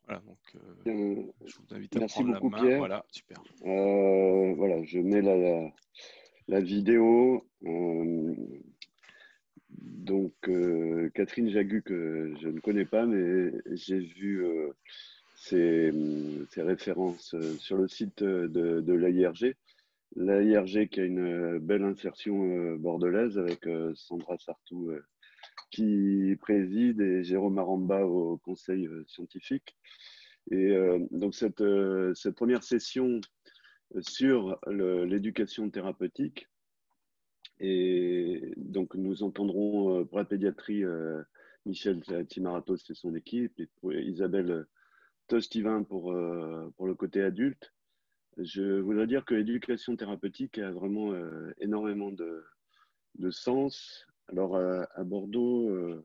Voilà, donc Euh, je vous invite à Merci prendre la beaucoup, main. Pierre. Voilà, super. Voilà, je mets la vidéo. Donc, Catherine Jagu, que je ne connais pas, mais j'ai vu ses références sur le site de l'AIRG. L'AIRG qui a une belle insertion bordelaise avec Sandra Sartou qui préside et Jérôme Aramba au conseil scientifique. Et donc cette première session sur l'éducation thérapeutique, et donc nous entendrons pour la pédiatrie Michel Timaratos et son équipe, et pour Isabelle Tostivin pour le côté adulte. Je voudrais dire que l'éducation thérapeutique a vraiment énormément de sens. Alors à Bordeaux,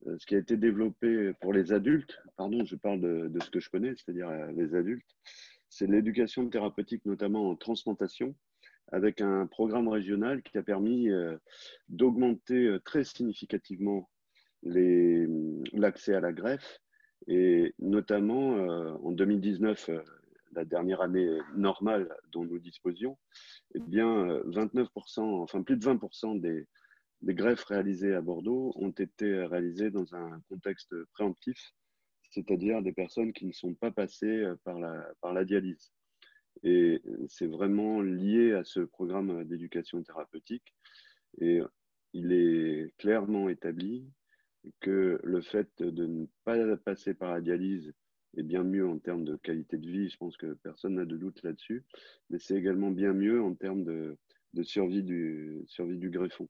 ce qui a été développé pour les adultes, pardon, je parle de ce que je connais, c'est-à-dire les adultes, c'est l'éducation thérapeutique, notamment en transplantation, avec un programme régional qui a permis d'augmenter très significativement l'accès à la greffe, et notamment en 2019, la dernière année normale dont nous disposions, eh bien 29%, enfin plus de 20% des greffes réalisées à Bordeaux ont été réalisées dans un contexte préemptif, c'est-à-dire des personnes qui ne sont pas passées par la dialyse. Et c'est vraiment lié à ce programme d'éducation thérapeutique. Et il est clairement établi que le fait de ne pas passer par la dialyse est bien mieux en termes de qualité de vie. Je pense que personne n'a de doute là-dessus. Mais c'est également bien mieux en termes de survie du greffon.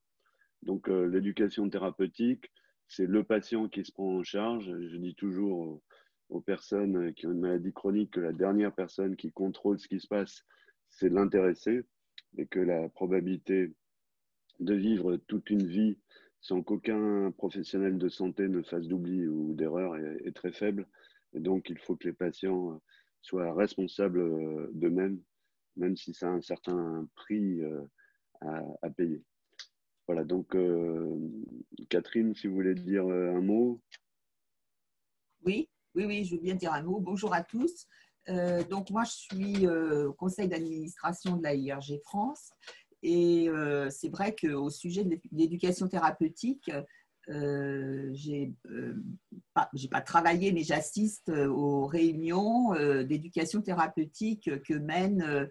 Donc, l'éducation thérapeutique, c'est le patient qui se prend en charge. Je dis toujours aux personnes qui ont une maladie chronique que la dernière personne qui contrôle ce qui se passe, c'est l'intéressé, et que la probabilité de vivre toute une vie sans qu'aucun professionnel de santé ne fasse d'oubli ou d'erreur est très faible. Et donc, il faut que les patients soient responsables d'eux-mêmes, même si ça a un certain prix à payer. Voilà, donc Catherine, si vous voulez dire un mot. Oui, oui, oui, je veux bien dire un mot. Bonjour à tous. Donc, moi, je suis au conseil d'administration de la IRG France. Et c'est vrai qu'au sujet de l'éducation thérapeutique, j'ai pas travaillé, mais j'assiste aux réunions d'éducation thérapeutique que mène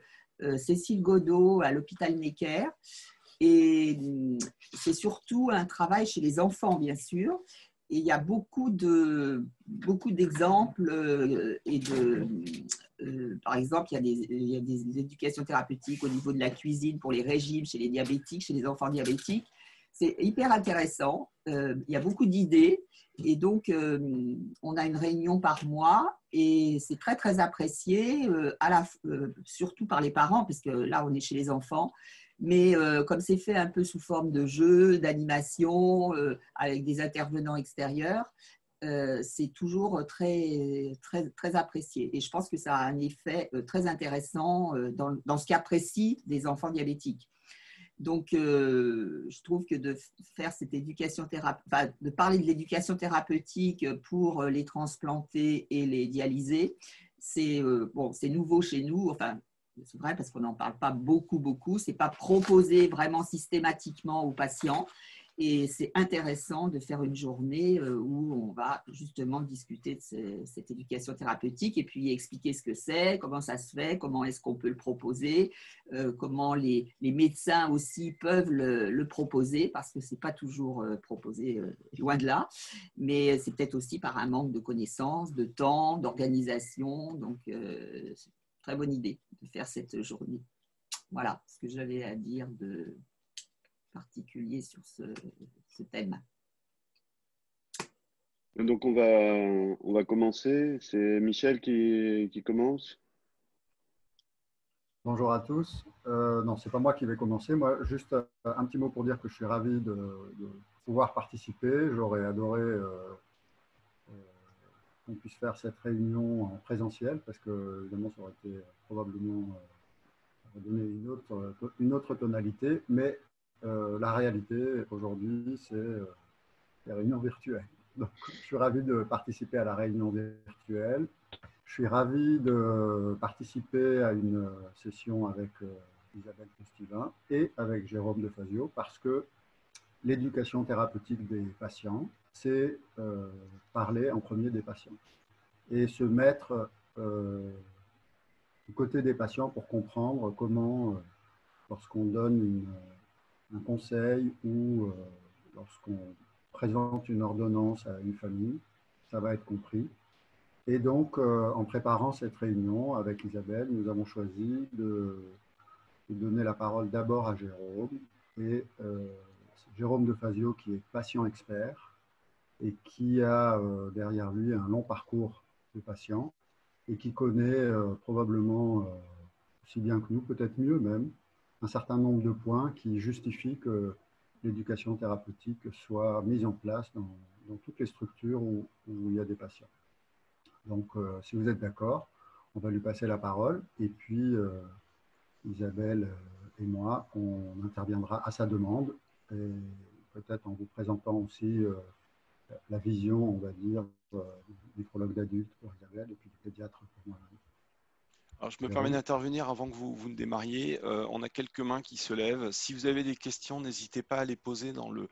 Cécile Godot à l'hôpital Necker. Et c'est surtout un travail chez les enfants, bien sûr. Et il y a beaucoup d'exemples par exemple, il y a des éducations thérapeutiques au niveau de la cuisine pour les régimes chez les diabétiques, chez les enfants diabétiques. C'est hyper intéressant. Il y a beaucoup d'idées. Et donc, on a une réunion par mois et c'est très, très apprécié, surtout par les parents, parce que là, on est chez les enfants. Mais comme c'est fait un peu sous forme de jeu, d'animation, avec des intervenants extérieurs, c'est toujours très, très, très apprécié. Et je pense que ça a un effet très intéressant dans ce cas précis des enfants diabétiques. Donc, je trouve que de faire cette éducation thérapeutique, de parler de l'éducation thérapeutique pour les transplanter et les dialyser, c'est c'est nouveau chez nous. Enfin, c'est vrai parce qu'on n'en parle pas beaucoup. C'est pas proposé vraiment systématiquement aux patients. Et c'est intéressant de faire une journée où on va justement discuter de cette éducation thérapeutique et puis expliquer ce que c'est, comment ça se fait, comment est-ce qu'on peut le proposer, comment les médecins aussi peuvent le proposer, parce que ce n'est pas toujours proposé loin de là, mais c'est peut-être aussi par un manque de connaissances, de temps, d'organisation. Donc, c'est une très bonne idée de faire cette journée. Voilà ce que j'avais à dire de particulier sur ce thème. Donc on va commencer. C'est Michel qui commence. Bonjour à tous. Non, c'est pas moi qui vais commencer. Moi, juste un petit mot pour dire que je suis ravi de pouvoir participer. J'aurais adoré qu'on puisse faire cette réunion en présentiel parce que, évidemment, ça aurait été probablement donné une autre tonalité. Mais la réalité aujourd'hui, c'est les réunions virtuelles. Donc, je suis ravi de participer à la réunion virtuelle. Je suis ravi de participer à une session avec Isabelle Pestivin et avec Jérôme Defazio parce que l'éducation thérapeutique des patients, c'est parler en premier des patients et se mettre du côté des patients pour comprendre comment, lorsqu'on donne un conseil ou lorsqu'on présente une ordonnance à une famille, ça va être compris. Et donc, en préparant cette réunion avec Isabelle, nous avons choisi de donner la parole d'abord à Jérôme. Et Jérôme Defazio, qui est patient expert et qui a derrière lui un long parcours de patient et qui connaît probablement aussi bien que nous, peut-être mieux même, un certain nombre de points qui justifient que l'éducation thérapeutique soit mise en place dans toutes les structures où il y a des patients. Donc, si vous êtes d'accord, on va lui passer la parole et puis Isabelle et moi, on interviendra à sa demande et peut-être en vous présentant aussi la vision, on va dire, du néphrologue d'adulte pour Isabelle et puis du pédiatre pour moi. Alors, je me permets d'intervenir avant que vous ne démarriez. On a quelques mains qui se lèvent. Si vous avez des questions, n'hésitez pas à les poser dans le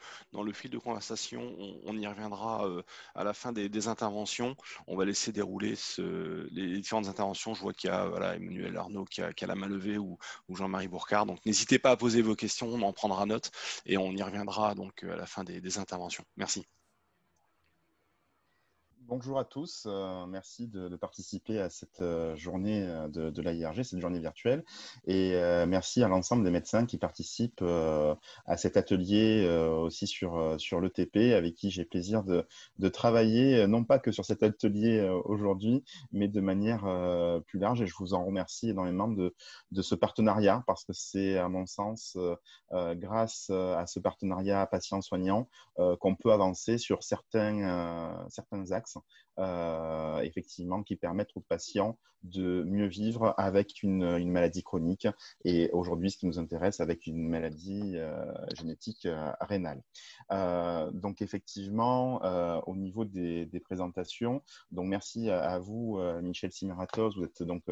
fil de conversation. On y reviendra à la fin des interventions. On va laisser dérouler les différentes interventions. Je vois qu'il y a Emmanuel Arnaud qui a la main levée ou Jean-Marie Bourcard. Donc, n'hésitez pas à poser vos questions. On en prendra note et on y reviendra donc à la fin des interventions. Merci. Bonjour à tous, merci de participer à cette journée de l'AIRG, cette journée virtuelle, et merci à l'ensemble des médecins qui participent à cet atelier aussi sur l'ETP, avec qui j'ai plaisir de travailler, non pas que sur cet atelier aujourd'hui, mais de manière plus large, et je vous en remercie énormément de ce partenariat, parce que c'est à mon sens grâce à ce partenariat patient-soignant qu'on peut avancer sur certains axes effectivement qui permettent aux patients de mieux vivre avec une maladie chronique et aujourd'hui ce qui nous intéresse avec une maladie génétique rénale. Donc effectivement au niveau des présentations, donc merci à vous Michel Simiratos, vous êtes donc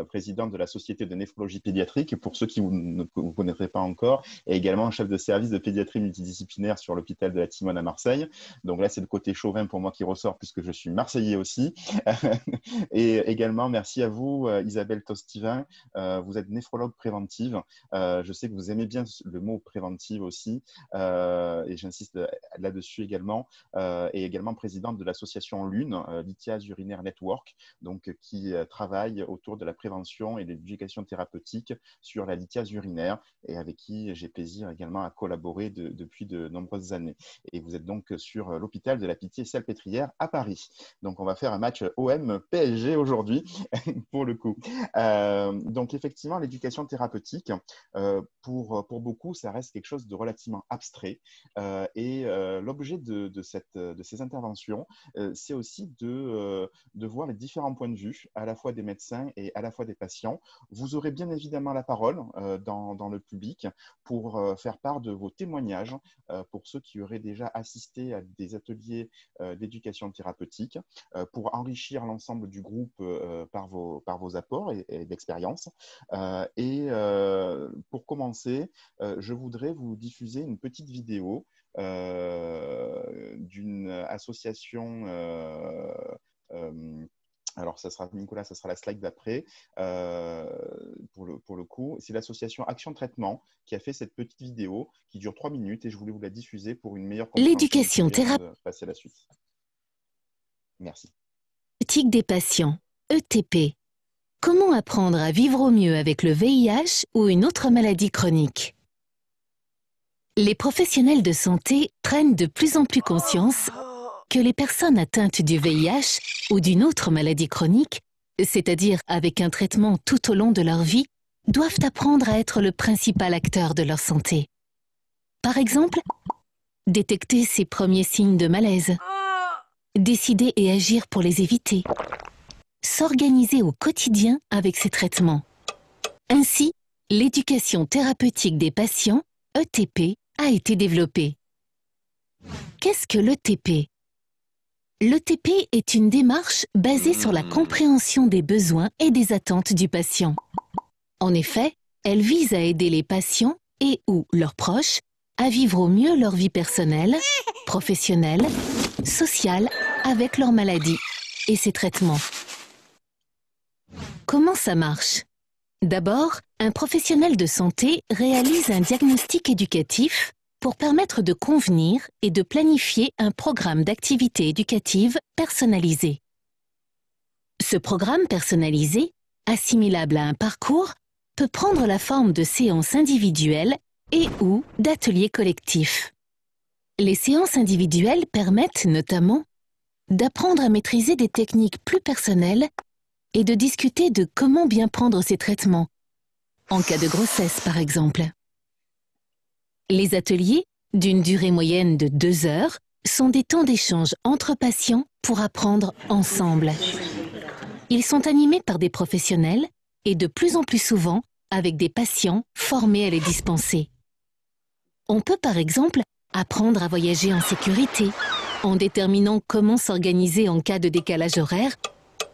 président de la Société de néphrologie pédiatrique pour ceux qui ne vous connaîtraient pas encore, et également chef de service de pédiatrie multidisciplinaire sur l'hôpital de la Timone à Marseille. Donc là c'est le côté chauvin pour moi qui ressort puisque je suis marseillais aussi. Et également, merci à vous, Isabelle Pestivin. Vous êtes néphrologue préventive. Je sais que vous aimez bien le mot préventive aussi, et j'insiste là-dessus également. Et également présidente de l'association LUNE, Lithiase Urinaire Network, donc, qui travaille autour de la prévention et de l'éducation thérapeutique sur la lithiase urinaire et avec qui j'ai plaisir également à collaborer depuis de nombreuses années. Et vous êtes donc sur l'hôpital de la Pitié-Salpêtrière à Paris. Donc, on va faire un match OM-PSG aujourd'hui, pour le coup. Donc, effectivement, l'éducation thérapeutique, pour beaucoup, ça reste quelque chose de relativement abstrait. Et l'objet de ces interventions, c'est aussi de voir les différents points de vue, à la fois des médecins et à la fois des patients. Vous aurez bien évidemment la parole dans le public pour faire part de vos témoignages, pour ceux qui auraient déjà assisté à des ateliers d'éducation thérapeutique, pour enrichir l'ensemble du groupe par vos apports et d'expérience. Et pour commencer, je voudrais vous diffuser une petite vidéo d'une association alors, ça sera, Nicolas, ça sera la slide d'après. Pour le coup, c'est l'association Action Traitement qui a fait cette petite vidéo qui dure 3 minutes et je voulais vous la diffuser pour une meilleure compréhension. L'éducation thérapeutique. Passer à la suite. Merci. Des patients, ETP. Comment apprendre à vivre au mieux avec le VIH ou une autre maladie chronique? Les professionnels de santé prennent de plus en plus conscience que les personnes atteintes du VIH ou d'une autre maladie chronique, c'est-à-dire avec un traitement tout au long de leur vie, doivent apprendre à être le principal acteur de leur santé. Par exemple, détecter ces premiers signes de malaise, décider et agir pour les éviter, s'organiser au quotidien avec ces traitements. Ainsi, l'éducation thérapeutique des patients, ETP, a été développée. Qu'est-ce que l'ETP? L'ETP est une démarche basée sur la compréhension des besoins et des attentes du patient. En effet, elle vise à aider les patients et ou leurs proches à vivre au mieux leur vie personnelle, professionnelle, sociale avec leur maladie et ses traitements. Comment ça marche? D'abord, un professionnel de santé réalise un diagnostic éducatif pour permettre de convenir et de planifier un programme d'activité éducative personnalisé. Ce programme personnalisé, assimilable à un parcours, peut prendre la forme de séances individuelles et ou d'ateliers collectifs. Les séances individuelles permettent notamment d'apprendre à maîtriser des techniques plus personnelles et de discuter de comment bien prendre ses traitements, en cas de grossesse par exemple. Les ateliers, d'une durée moyenne de 2 heures, sont des temps d'échange entre patients pour apprendre ensemble. Ils sont animés par des professionnels et de plus en plus souvent avec des patients formés à les dispenser. On peut par exemple apprendre à voyager en sécurité, en déterminant comment s'organiser en cas de décalage horaire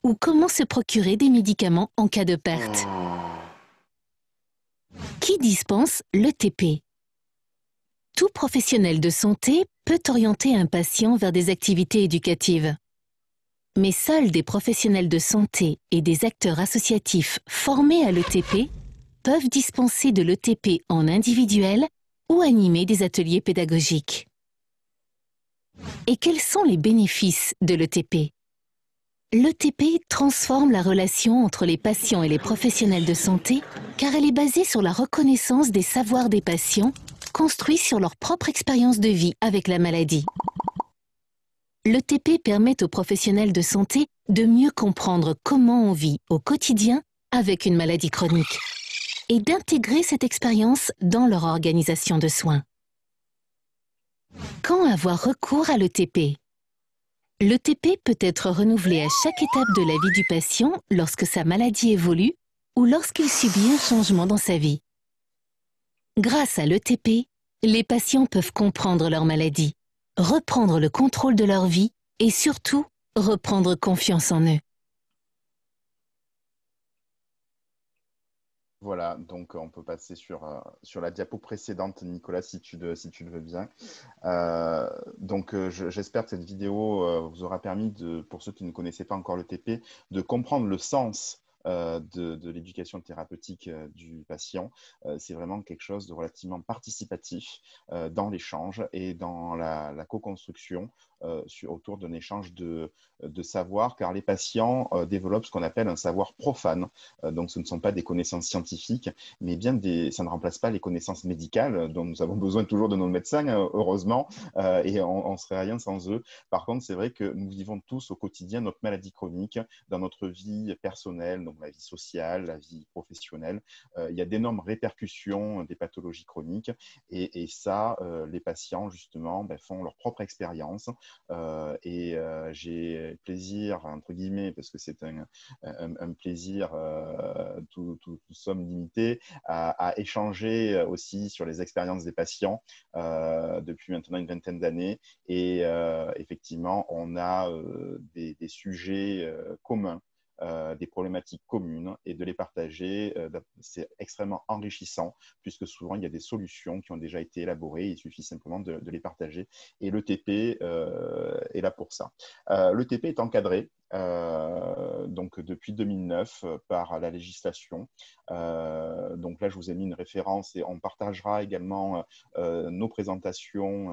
ou comment se procurer des médicaments en cas de perte. Qui dispense l'ETP? Tout professionnel de santé peut orienter un patient vers des activités éducatives. Mais seuls des professionnels de santé et des acteurs associatifs formés à l'ETP peuvent dispenser de l'ETP en individuel ou animer des ateliers pédagogiques. Et quels sont les bénéfices de l'ETP? L'ETP transforme la relation entre les patients et les professionnels de santé car elle est basée sur la reconnaissance des savoirs des patients construits sur leur propre expérience de vie avec la maladie. L'ETP permet aux professionnels de santé de mieux comprendre comment on vit au quotidien avec une maladie chronique et d'intégrer cette expérience dans leur organisation de soins. Quand avoir recours à l'ETP? L'ETP peut être renouvelé à chaque étape de la vie du patient lorsque sa maladie évolue ou lorsqu'il subit un changement dans sa vie. Grâce à l'ETP, les patients peuvent comprendre leur maladie, reprendre le contrôle de leur vie et surtout reprendre confiance en eux. Voilà, donc on peut passer sur la diapo précédente, Nicolas, si tu le veux bien. J'espère que cette vidéo vous aura permis, pour ceux qui ne connaissaient pas encore le TP, de comprendre le sens de l'éducation thérapeutique du patient. C'est vraiment quelque chose de relativement participatif dans l'échange et dans la co-construction autour d'un échange de savoir, car les patients développent ce qu'on appelle un savoir profane. Donc, ce ne sont pas des connaissances scientifiques, mais bien ça ne remplace pas les connaissances médicales dont nous avons besoin toujours de nos médecins, heureusement, et on ne serait rien sans eux. Par contre, c'est vrai que nous vivons tous au quotidien notre maladie chronique dans notre vie personnelle, donc la vie sociale, la vie professionnelle. Il y a d'énormes répercussions des pathologies chroniques et ça, les patients, justement, font leur propre expérience. J'ai plaisir, entre guillemets, parce que c'est un plaisir, tout somme limitée, à échanger aussi sur les expériences des patients depuis maintenant une vingtaine d'années. Et effectivement, on a des sujets communs, des problématiques communes et de les partager, c'est extrêmement enrichissant puisque souvent il y a des solutions qui ont déjà été élaborées, il suffit simplement de les partager et l'ETP est là pour ça. L'ETP est encadré donc depuis 2009 par la législation. Donc là, je vous ai mis une référence et on partagera également nos présentations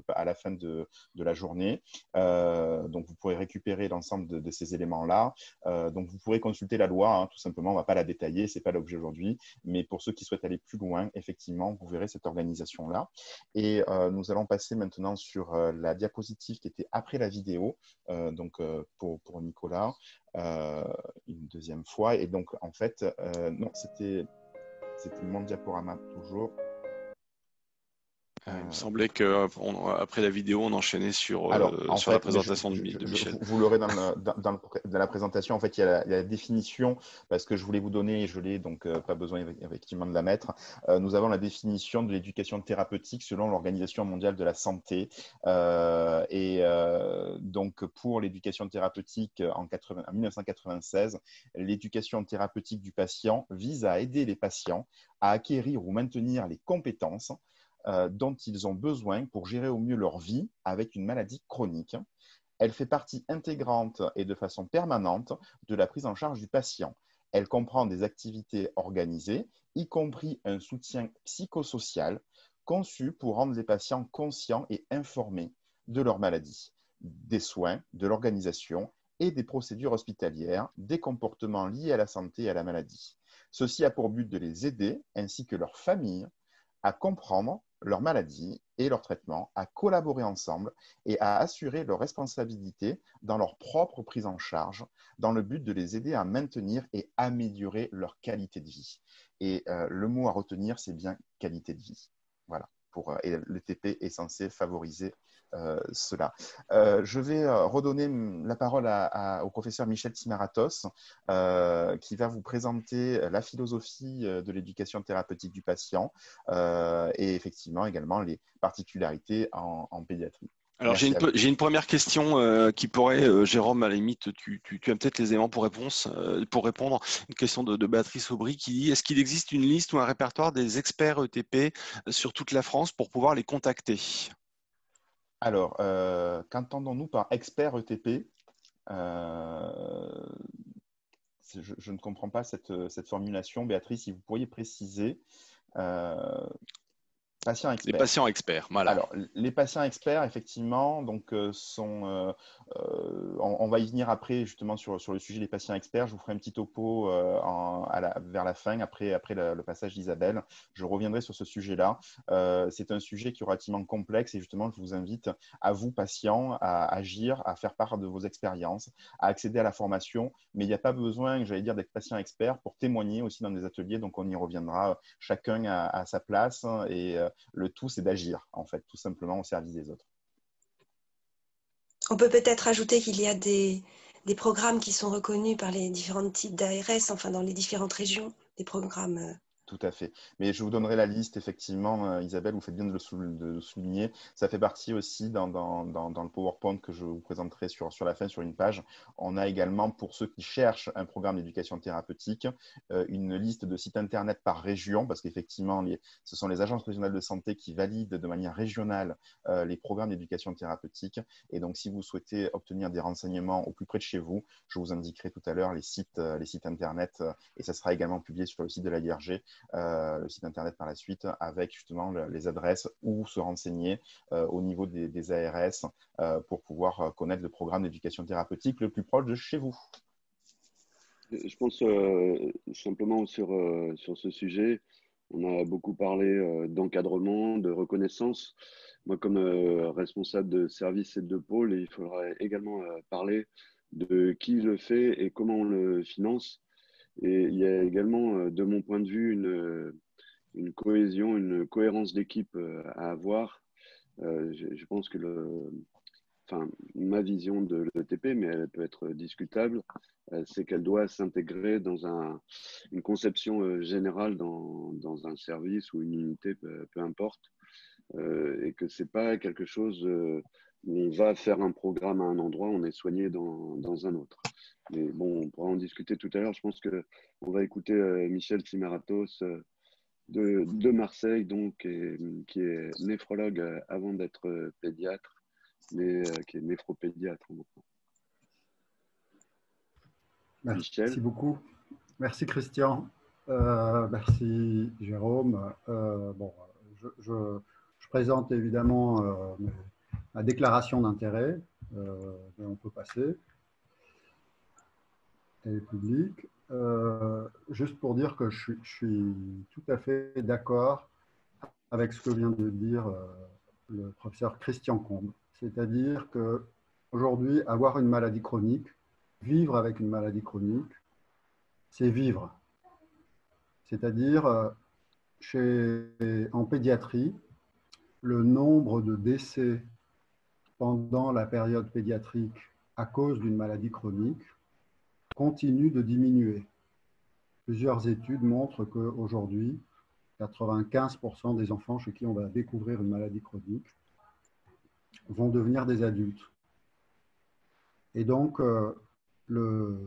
à la fin de la journée. Donc vous pourrez récupérer l'ensemble de ces éléments-là. Donc vous pourrez consulter la loi, hein, tout simplement, on ne va pas la détailler, ce n'est pas l'objet aujourd'hui, mais pour ceux qui souhaitent aller plus loin, effectivement, vous verrez cette organisation-là. Et nous allons passer maintenant sur la diapositive qui était après la vidéo, donc pour Nicolas, une deuxième fois. Et donc, en fait, non, c'était mon diaporama toujours. Il me semblait qu'après la vidéo, on enchaînait sur la présentation de Michel. Vous l'aurez dans la présentation. En fait, il y a la définition, parce que je voulais vous donner, et je l'ai, donc pas besoin effectivement de la mettre. Nous avons la définition de l'éducation thérapeutique selon l'Organisation mondiale de la santé. Donc, pour l'éducation thérapeutique en 1996, l'éducation thérapeutique du patient vise à aider les patients à acquérir ou maintenir les compétences dont ils ont besoin pour gérer au mieux leur vie avec une maladie chronique. Elle fait partie intégrante et de façon permanente de la prise en charge du patient. Elle comprend des activités organisées, y compris un soutien psychosocial conçu pour rendre les patients conscients et informés de leur maladie, des soins, de l'organisation et des procédures hospitalières, des comportements liés à la santé et à la maladie. Ceci a pour but de les aider, ainsi que leurs familles, à comprendre leur maladie et leur traitement, à collaborer ensemble et à assurer leur responsabilité dans leur propre prise en charge, dans le but de les aider à maintenir et améliorer leur qualité de vie. Et le mot à retenir, c'est bien qualité de vie. Voilà. Et l'ETP est censé favoriser cela. Je vais redonner la parole au professeur Michel Tsimaratos, qui va vous présenter la philosophie de l'éducation thérapeutique du patient et effectivement également les particularités en pédiatrie. Alors j'ai une première question qui pourrait, Jérôme, à la limite, tu as peut-être les éléments pour répondre. Une question de Béatrice Aubry qui dit: est-ce qu'il existe une liste ou un répertoire des experts ETP sur toute la France pour pouvoir les contacter? Alors, qu'entendons-nous par expert ETP? Je ne comprends pas cette formulation. Béatrice, si vous pourriez préciser. Patients experts. Les patients experts, voilà. Alors, les patients experts, effectivement, donc, on va y venir après, justement, sur le sujet des patients experts. Je vous ferai un petit topo vers la fin, après le passage d'Isabelle. Je reviendrai sur ce sujet-là. C'est un sujet qui est relativement complexe et justement, je vous invite à vous, patients, à agir, à faire part de vos expériences, à accéder à la formation. Mais il n'y a pas besoin, j'allais dire, d'être patient expert pour témoigner aussi dans des ateliers. Donc, on y reviendra chacun à sa place et le tout, c'est d'agir, en fait, tout simplement au service des autres. On peut peut-être ajouter qu'il y a des programmes qui sont reconnus par les différents types d'ARS, enfin dans les différentes régions, des programmes. Tout à fait. Mais je vous donnerai la liste, effectivement, Isabelle, vous faites bien de le souligner. Ça fait partie aussi dans le PowerPoint que je vous présenterai sur la fin, sur une page. On a également, pour ceux qui cherchent un programme d'éducation thérapeutique, une liste de sites internet par région, parce qu'effectivement, ce sont les agences régionales de santé qui valident de manière régionale les programmes d'éducation thérapeutique. Et donc, si vous souhaitez obtenir des renseignements au plus près de chez vous, je vous indiquerai tout à l'heure les sites internet, et ça sera également publié sur le site de l'AIRG. Le site internet par la suite, avec justement les adresses où se renseigner au niveau des ARS pour pouvoir connaître le programme d'éducation thérapeutique le plus proche de chez vous. Je pense simplement sur ce sujet, on a beaucoup parlé d'encadrement, de reconnaissance. Moi, comme responsable de service et de pôle, il faudrait également parler de qui le fait et comment on le finance. Et il y a également, de mon point de vue, une cohésion, une cohérence d'équipe à avoir. Je pense que ma vision de l'ETP, mais elle peut être discutable, c'est qu'elle doit s'intégrer dans une conception générale dans un service ou une unité, peu importe, et que c'est pas quelque chose où on va faire un programme à un endroit, on est soigné dans un autre. Mais bon, on pourra en discuter tout à l'heure. Je pense qu'on va écouter Michel Tsimaratos de Marseille, donc, qui est néphrologue avant d'être pédiatre, mais qui est néphropédiatre maintenant. Merci beaucoup. Merci Christian. Merci Jérôme. Je présente évidemment ma déclaration d'intérêt, mais on peut passer. Elle est publique. Juste pour dire que je suis tout à fait d'accord avec ce que vient de dire le professeur Christian Combe. C'est-à-dire qu'aujourd'hui, avoir une maladie chronique, vivre avec une maladie chronique, c'est vivre. C'est-à-dire, en pédiatrie, le nombre de décès pendant la période pédiatrique à cause d'une maladie chronique continue de diminuer. Plusieurs études montrent qu'aujourd'hui, 95% des enfants chez qui on va découvrir une maladie chronique vont devenir des adultes. Et donc, le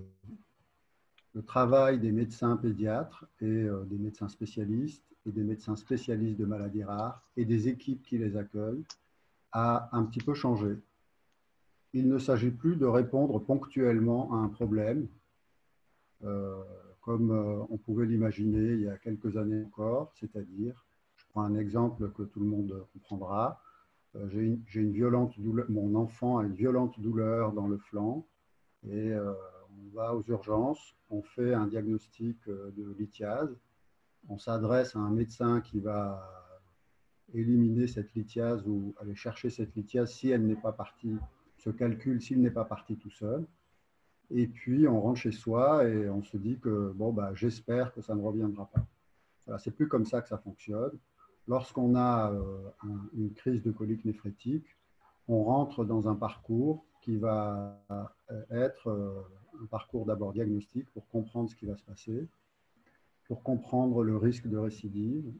travail des médecins pédiatres et des médecins spécialistes et des médecins spécialistes de maladies rares et des équipes qui les accueillent a un petit peu changé. Il ne s'agit plus de répondre ponctuellement à un problème, comme on pouvait l'imaginer il y a quelques années encore, c'est-à-dire, je prends un exemple que tout le monde comprendra, j'ai une violente douleur, mon enfant a une violente douleur dans le flanc et on va aux urgences, on fait un diagnostic de lithiase, on s'adresse à un médecin qui va éliminer cette lithiase ou aller chercher cette lithiase si elle n'est pas partie, se calcule s'il n'est pas parti tout seul. Et puis on rentre chez soi et on se dit que bon, bah, j'espère que ça ne reviendra pas. Voilà, c'est plus comme ça que ça fonctionne. Lorsqu'on a une crise de colique néphrétique, on rentre dans un parcours qui va être un parcours d'abord diagnostique pour comprendre ce qui va se passer, pour comprendre le risque de récidive,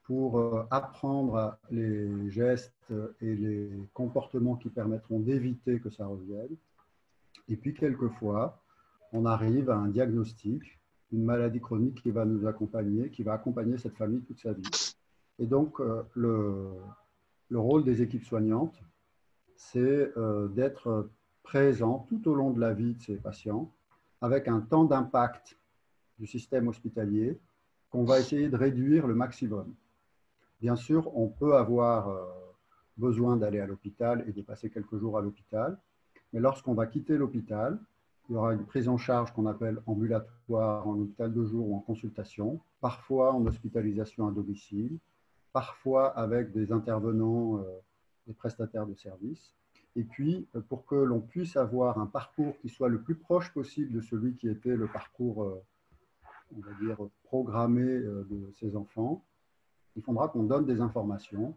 pour apprendre les gestes et les comportements qui permettront d'éviter que ça revienne. Et puis, quelquefois, on arrive à un diagnostic, une maladie chronique qui va nous accompagner, qui va accompagner cette famille toute sa vie. Et donc, le rôle des équipes soignantes, c'est d'être présent tout au long de la vie de ces patients, avec un temps d'impact du système hospitalier qu'on va essayer de réduire le maximum. Bien sûr, on peut avoir besoin d'aller à l'hôpital et de passer quelques jours à l'hôpital, mais lorsqu'on va quitter l'hôpital, il y aura une prise en charge qu'on appelle ambulatoire, en hôpital de jour ou en consultation, parfois en hospitalisation à domicile, parfois avec des intervenants, des prestataires de services. Et puis, pour que l'on puisse avoir un parcours qui soit le plus proche possible de celui qui était le parcours, on va dire, programmé de ces enfants, il faudra qu'on donne des informations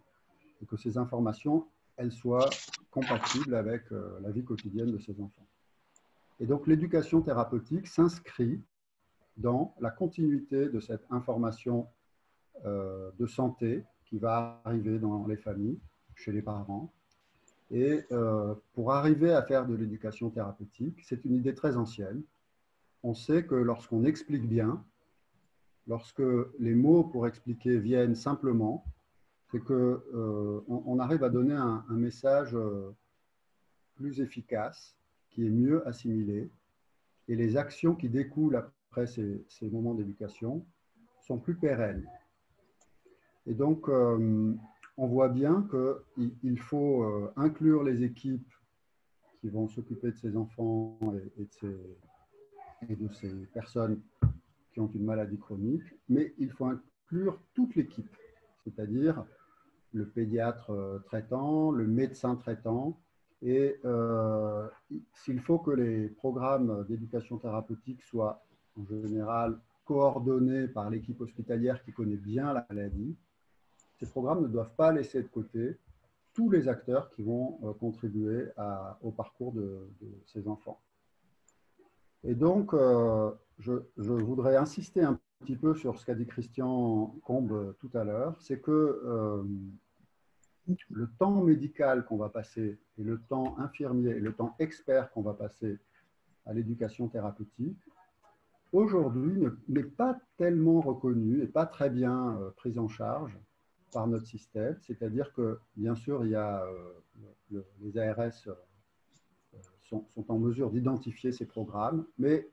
et que ces informations, elles soient compatibles avec la vie quotidienne de ces enfants. Et donc, l'éducation thérapeutique s'inscrit dans la continuité de cette information de santé qui va arriver dans les familles, chez les parents. Et pour arriver à faire de l'éducation thérapeutique, c'est une idée très ancienne. On sait que lorsqu'on explique bien, lorsque les mots pour expliquer viennent simplement, c'est qu'on arrive à donner un message plus efficace, qui est mieux assimilé, et les actions qui découlent après ces moments d'éducation sont plus pérennes. Et donc, on voit bien qu'il faut inclure les équipes qui vont s'occuper de ces enfants et de ces personnes qui ont une maladie chronique, mais il faut inclure toute l'équipe, c'est-à-dire le pédiatre traitant, le médecin traitant, et s'il faut que les programmes d'éducation thérapeutique soient en général coordonnés par l'équipe hospitalière qui connaît bien la maladie, ces programmes ne doivent pas laisser de côté tous les acteurs qui vont contribuer au parcours de ces enfants. Et donc, je voudrais insister un petit peu sur ce qu'a dit Christian Combe tout à l'heure, c'est que le temps médical qu'on va passer et le temps infirmier et le temps expert qu'on va passer à l'éducation thérapeutique, aujourd'hui n'est pas tellement reconnu et pas très bien pris en charge par notre système. C'est-à-dire que, bien sûr, il y a, les ARS sont en mesure d'identifier ces programmes, mais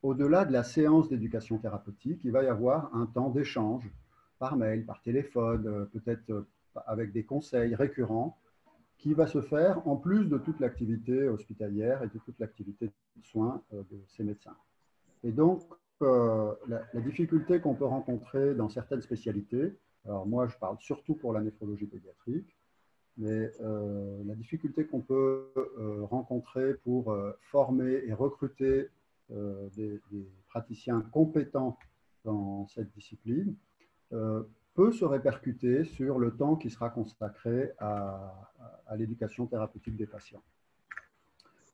au-delà de la séance d'éducation thérapeutique, il va y avoir un temps d'échange par mail, par téléphone, peut-être avec des conseils récurrents, qui va se faire en plus de toute l'activité hospitalière et de toute l'activité de soins de ces médecins. Et donc, la difficulté qu'on peut rencontrer dans certaines spécialités, alors moi je parle surtout pour la néphrologie pédiatrique, mais la difficulté qu'on peut rencontrer pour former et recruter des praticiens compétents dans cette discipline peut peut se répercuter sur le temps qui sera consacré à l'éducation thérapeutique des patients.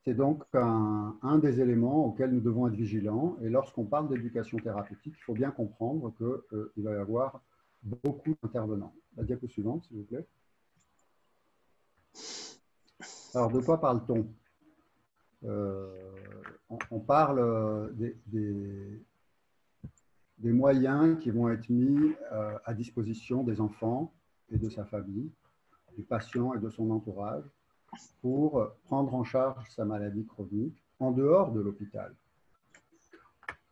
C'est donc un des éléments auxquels nous devons être vigilants. Et lorsqu'on parle d'éducation thérapeutique, il faut bien comprendre qu'il va y avoir beaucoup d'intervenants. La diapo suivante, s'il vous plaît. Alors, de quoi parle-t-on? On parle des moyens qui vont être mis à disposition des enfants et de sa famille, du patient et de son entourage, pour prendre en charge sa maladie chronique en dehors de l'hôpital.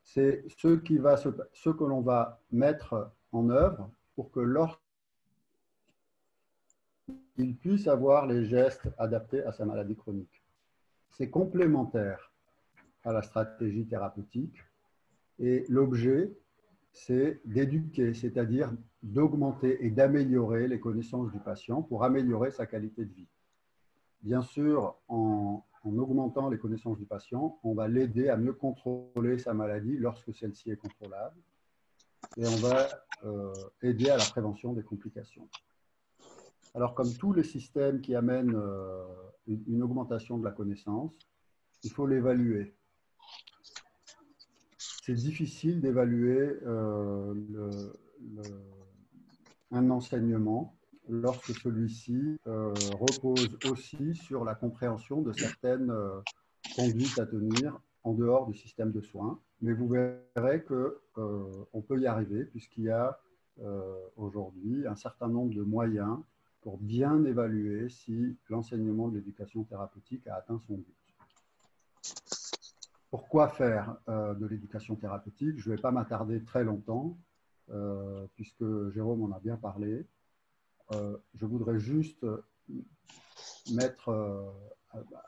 C'est ce que l'on va mettre en œuvre pour que lorsqu'il puisse avoir les gestes adaptés à sa maladie chronique. C'est complémentaire à la stratégie thérapeutique et l'objet, c'est d'éduquer, c'est-à-dire d'augmenter et d'améliorer les connaissances du patient pour améliorer sa qualité de vie. Bien sûr, en augmentant les connaissances du patient, on va l'aider à mieux contrôler sa maladie lorsque celle-ci est contrôlable et on va aider à la prévention des complications. Alors, comme tous les systèmes qui amènent une augmentation de la connaissance, il faut l'évaluer. C'est difficile d'évaluer un enseignement lorsque celui-ci repose aussi sur la compréhension de certaines conduites à tenir en dehors du système de soins. Mais vous verrez qu'on peut y arriver puisqu'il y a aujourd'hui un certain nombre de moyens pour bien évaluer si l'enseignement de l'éducation thérapeutique a atteint son but. Pourquoi faire de l'éducation thérapeutique? Je ne vais pas m'attarder très longtemps, puisque Jérôme en a bien parlé. Je voudrais juste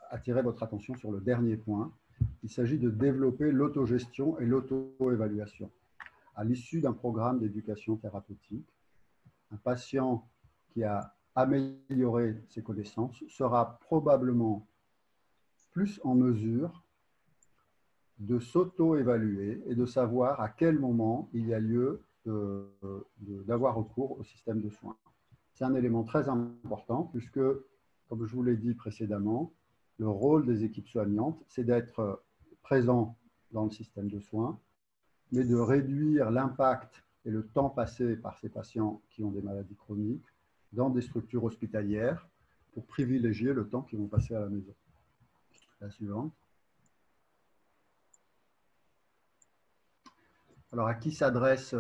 attirer votre attention sur le dernier point. Il s'agit de développer l'autogestion et l'auto-évaluation. À l'issue d'un programme d'éducation thérapeutique, un patient qui a amélioré ses connaissances sera probablement plus en mesure de s'auto-évaluer et de savoir à quel moment il y a lieu d'avoir recours au système de soins. C'est un élément très important puisque, comme je vous l'ai dit précédemment, le rôle des équipes soignantes, c'est d'être présent dans le système de soins, mais de réduire l'impact et le temps passé par ces patients qui ont des maladies chroniques dans des structures hospitalières pour privilégier le temps qu'ils vont passer à la maison. La suivante. Alors, à qui s'adressent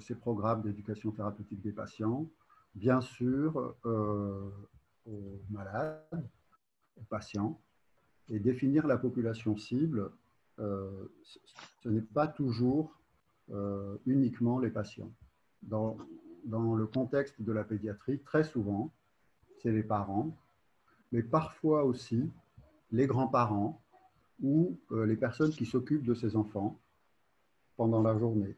ces programmes d'éducation thérapeutique des patients? Bien sûr, aux malades, aux patients. Et définir la population cible, ce n'est pas toujours uniquement les patients. Dans le contexte de la pédiatrie, très souvent, c'est les parents, mais parfois aussi les grands-parents ou les personnes qui s'occupent de ces enfants pendant la journée.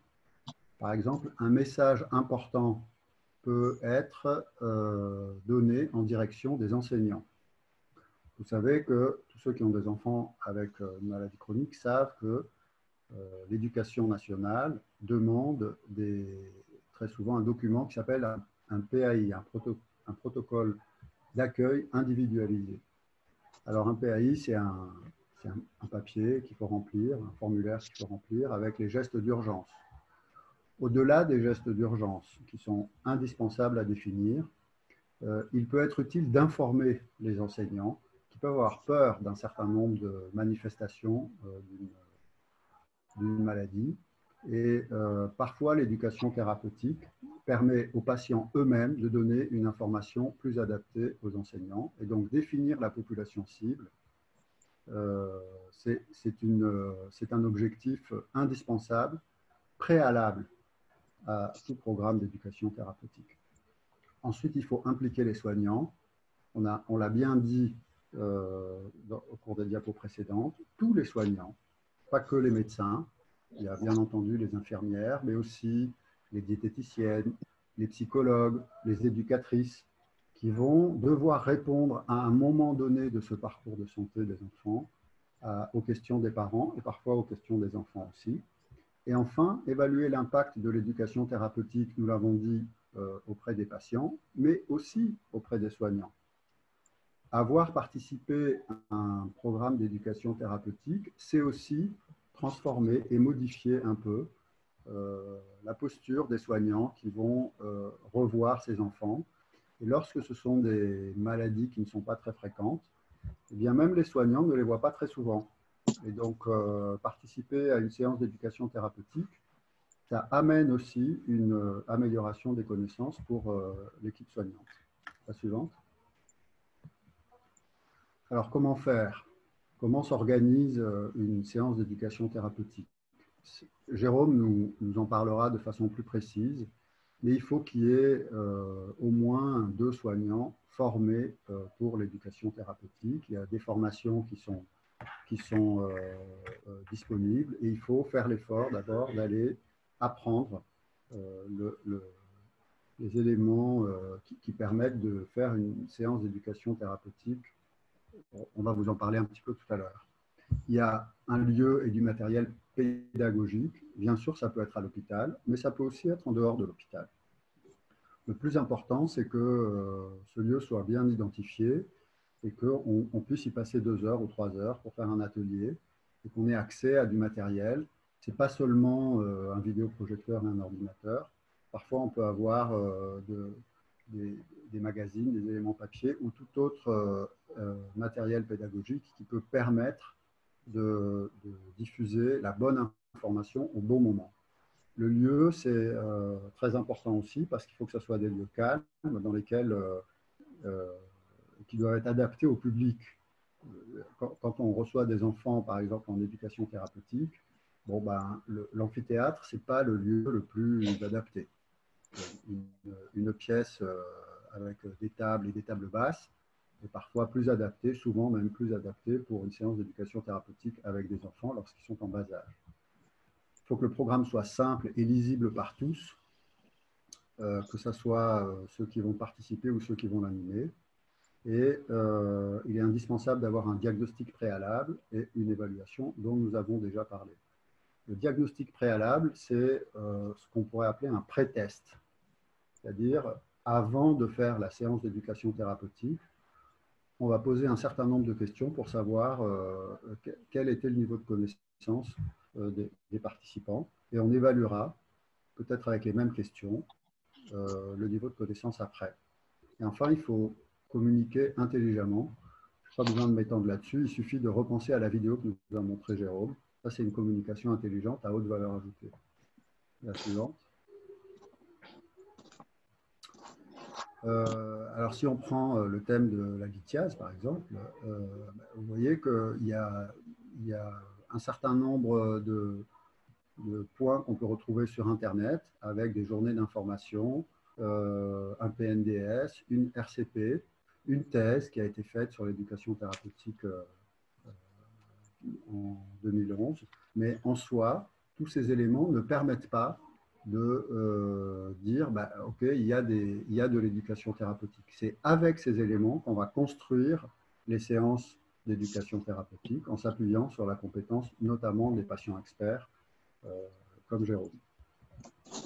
Par exemple, un message important peut être donné en direction des enseignants. Vous savez que tous ceux qui ont des enfants avec une maladie chronique savent que l'éducation nationale demande très souvent un document qui s'appelle un PAI, un protocole d'accueil individualisé. Alors un PAI, c'est un papier qu'il faut remplir, un formulaire qu'il faut remplir avec les gestes d'urgence. Au-delà des gestes d'urgence qui sont indispensables à définir, il peut être utile d'informer les enseignants qui peuvent avoir peur d'un certain nombre de manifestations d'une maladie. Et parfois, l'éducation thérapeutique permet aux patients eux-mêmes de donner une information plus adaptée aux enseignants. Et donc, définir la population cible, c'est un objectif indispensable, préalable à tout programme d'éducation thérapeutique. Ensuite, il faut impliquer les soignants. On l'a bien dit au cours des diapos précédentes, tous les soignants, pas que les médecins. Il y a bien entendu les infirmières, mais aussi les diététiciennes, les psychologues, les éducatrices, qui vont devoir répondre à un moment donné de ce parcours de santé des enfants aux questions des parents et parfois aux questions des enfants aussi. Et enfin, évaluer l'impact de l'éducation thérapeutique, nous l'avons dit, auprès des patients, mais aussi auprès des soignants. Avoir participé à un programme d'éducation thérapeutique, c'est aussi transformer et modifier un peu la posture des soignants qui vont revoir ces enfants. Et lorsque ce sont des maladies qui ne sont pas très fréquentes, eh bien même les soignants ne les voient pas très souvent. Et donc, participer à une séance d'éducation thérapeutique, ça amène aussi une amélioration des connaissances pour l'équipe soignante. La suivante. Alors, comment faire? Comment s'organise une séance d'éducation thérapeutique? Jérôme nous en parlera de façon plus précise, mais il faut qu'il y ait au moins 2 soignants formés pour l'éducation thérapeutique. Il y a des formations qui sont disponibles et il faut faire l'effort d'abord d'aller apprendre les éléments qui permettent de faire une séance d'éducation thérapeutique. On va vous en parler un petit peu tout à l'heure. Il y a un lieu et du matériel pédagogique. Bien sûr, ça peut être à l'hôpital, mais ça peut aussi être en dehors de l'hôpital. Le plus important, c'est que ce lieu soit bien identifié et qu'on puisse y passer 2 heures ou 3 heures pour faire un atelier et qu'on ait accès à du matériel. Ce n'est pas seulement un vidéoprojecteur et un ordinateur. Parfois, on peut avoir des magazines, des éléments papier ou tout autre matériel pédagogique qui peut permettre de diffuser la bonne information au bon moment. Le lieu, c'est très important aussi parce qu'il faut que ce soit des lieux calmes dans lesquels qui doivent être adaptés au public. Quand on reçoit des enfants, par exemple, en éducation thérapeutique, bon, ben, l'amphithéâtre, ce n'est pas le lieu le plus adapté. Une pièce avec des tables et des tables basses est parfois plus adaptée, souvent même plus adaptée pour une séance d'éducation thérapeutique avec des enfants lorsqu'ils sont en bas âge. Il faut que le programme soit simple et lisible par tous, que ce soit ceux qui vont participer ou ceux qui vont l'animer. Et il est indispensable d'avoir un diagnostic préalable et une évaluation dont nous avons déjà parlé. Le diagnostic préalable, c'est ce qu'on pourrait appeler un pré-test. C'est-à-dire, avant de faire la séance d'éducation thérapeutique, on va poser un certain nombre de questions pour savoir quel était le niveau de connaissance des participants. Et on évaluera, peut-être avec les mêmes questions, le niveau de connaissance après. Et enfin, il faut communiquer intelligemment. Pas besoin de m'étendre là-dessus, il suffit de repenser à la vidéo que nous a montré Jérôme. Ça, c'est une communication intelligente à haute valeur ajoutée. La suivante. Alors, si on prend le thème de la lithiase, par exemple, vous voyez qu'il y a un certain nombre de points qu'on peut retrouver sur Internet avec des journées d'information, un PNDS, une RCP, une thèse qui a été faite sur l'éducation thérapeutique en 2011. Mais en soi, tous ces éléments ne permettent pas de dire, bah, OK, il y a de l'éducation thérapeutique. C'est avec ces éléments qu'on va construire les séances d'éducation thérapeutique en s'appuyant sur la compétence notamment des patients experts comme Jérôme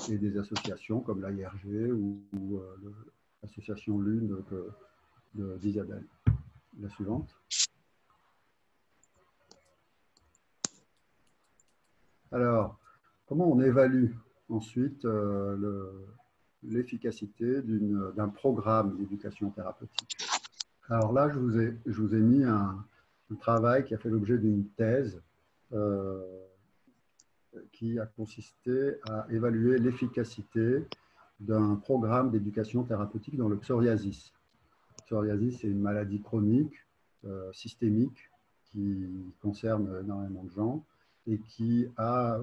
et des associations comme l'AIRG ou l'association Lune d'Isabelle. La suivante. Alors, comment on évalue ensuite l'efficacité d'un programme d'éducation thérapeutique? Alors là, je vous ai mis un travail qui a fait l'objet d'une thèse qui a consisté à évaluer l'efficacité d'un programme d'éducation thérapeutique dans le psoriasis. Le psoriasis, c'est une maladie chronique, systémique, qui concerne énormément de gens et qui a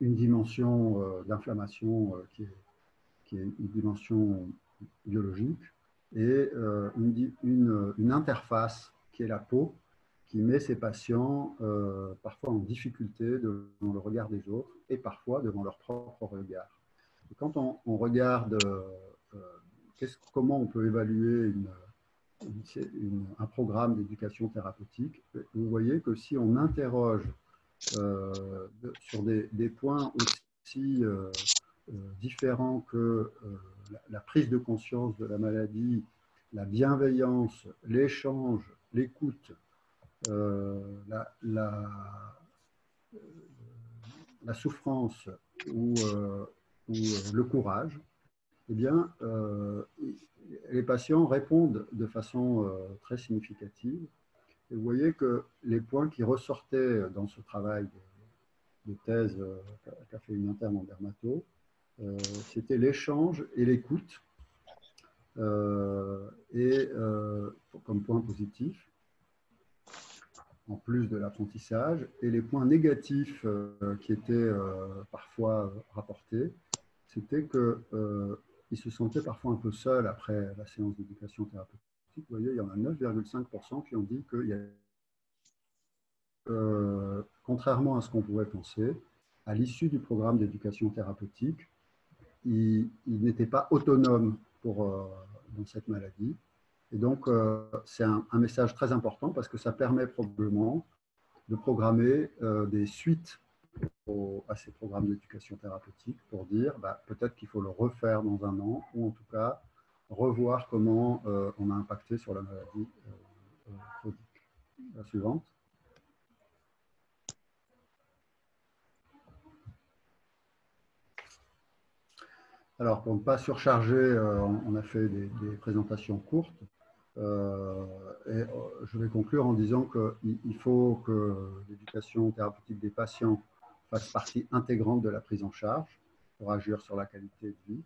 une dimension d'inflammation qui est une dimension biologique et une interface qui est la peau qui met ces patients parfois en difficulté devant le regard des autres et parfois devant leur propre regard. Et quand on regarde comment on peut évaluer un programme d'éducation thérapeutique, vous voyez que si on interroge sur des points aussi différents que la prise de conscience de la maladie, la bienveillance, l'échange, l'écoute, la souffrance ou le courage, eh bien, les patients répondent de façon très significative. Et vous voyez que les points qui ressortaient dans ce travail de thèse qu'a fait une interne en dermato, c'était l'échange et l'écoute, comme point positif, en plus de l'apprentissage. Et les points négatifs qui étaient parfois rapportés, c'était qu'ils se sentaient parfois un peu seuls après la séance d'éducation thérapeutique. Vous voyez, il y en a 9,5% qui ont dit qu'il y a contrairement à ce qu'on pourrait penser, à l'issue du programme d'éducation thérapeutique, il n'était pas autonome dans cette maladie. Et donc, c'est un message très important parce que ça permet probablement de programmer des suites à ces programmes d'éducation thérapeutique pour dire peut-être qu'il faut le refaire dans un an ou en tout cas revoir comment on a impacté sur la maladie chronique. La suivante. Alors, pour ne pas surcharger, on a fait des présentations courtes. Et je vais conclure en disant qu'il faut que l'éducation thérapeutique des patients fasse partie intégrante de la prise en charge pour agir sur la qualité de vie.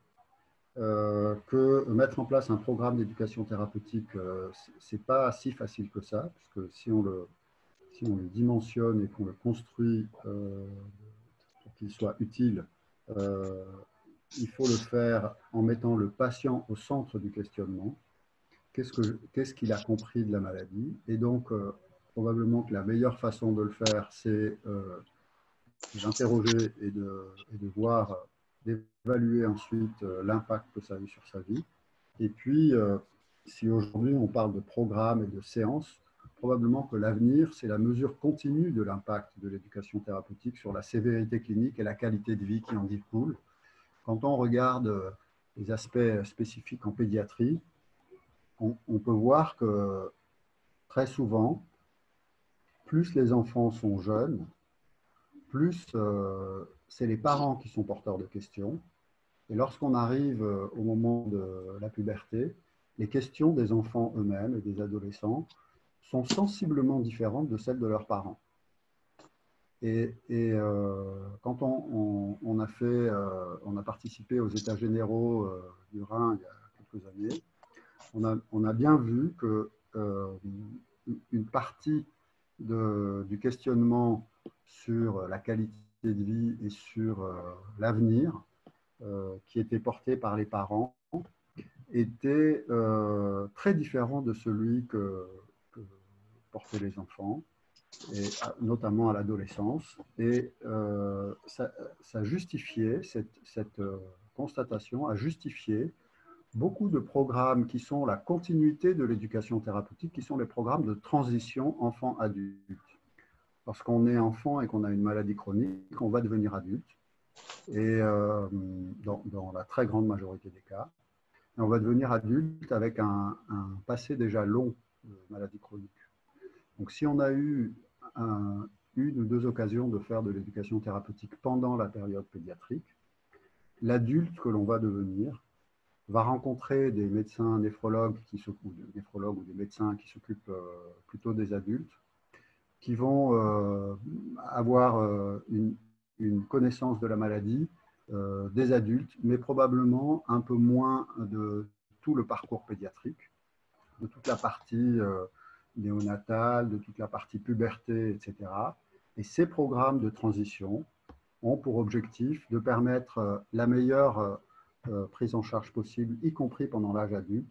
Que mettre en place un programme d'éducation thérapeutique, ce n'est pas si facile que ça, parce que si on le dimensionne et qu'on le construit pour qu'il soit utile, il faut le faire en mettant le patient au centre du questionnement. Qu'est-ce qu'il a compris de la maladie? Et donc, probablement que la meilleure façon de le faire, c'est d'interroger et de voir, d'évaluer ensuite l'impact que ça a eu sur sa vie. Et puis, si aujourd'hui on parle de programme et de séances, probablement que l'avenir, c'est la mesure continue de l'impact de l'éducation thérapeutique sur la sévérité clinique et la qualité de vie qui en découle. Quand on regarde les aspects spécifiques en pédiatrie, on peut voir que très souvent, plus les enfants sont jeunes, plus c'est les parents qui sont porteurs de questions. Et lorsqu'on arrive au moment de la puberté, les questions des enfants eux-mêmes et des adolescents sont sensiblement différentes de celles de leurs parents. Et quand on a participé aux États généraux du Rhin il y a quelques années, on a bien vu que une partie du questionnement sur la qualité de vie et sur l'avenir qui était porté par les parents était très différent de celui que portaient les enfants, et notamment à l'adolescence. Et ça justifiait, cette constatation a justifié beaucoup de programmes qui sont la continuité de l'éducation thérapeutique, qui sont les programmes de transition enfant-adulte. Lorsqu'on est enfant et qu'on a une maladie chronique, on va devenir adulte, et dans la très grande majorité des cas. Et on va devenir adulte avec un passé déjà long de maladie chronique. Donc si on a eu une ou deux occasions de faire de l'éducation thérapeutique pendant la période pédiatrique, l'adulte que l'on va devenir va rencontrer des médecins néphrologues ou des médecins qui s'occupent plutôt des adultes, qui vont avoir une connaissance de la maladie des adultes, mais probablement un peu moins de tout le parcours pédiatrique, de toute la partie néonatale, de toute la partie puberté, etc. Et ces programmes de transition ont pour objectif de permettre la meilleure prise en charge possible, y compris pendant l'âge adulte,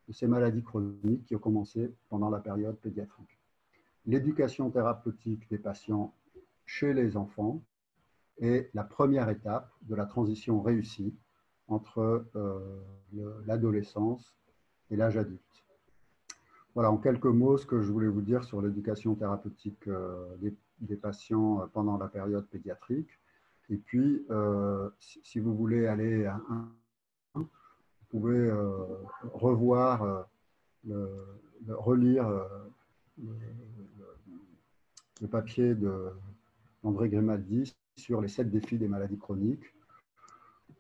de ces maladies chroniques qui ont commencé pendant la période pédiatrique. L'éducation thérapeutique des patients chez les enfants est la première étape de la transition réussie entre l'adolescence et l'âge adulte. Voilà, en quelques mots, ce que je voulais vous dire sur l'éducation thérapeutique des patients pendant la période pédiatrique. Et puis, si vous voulez aller à un, vous pouvez revoir, relire le papier d'André Grimaldi sur les 7 défis des maladies chroniques.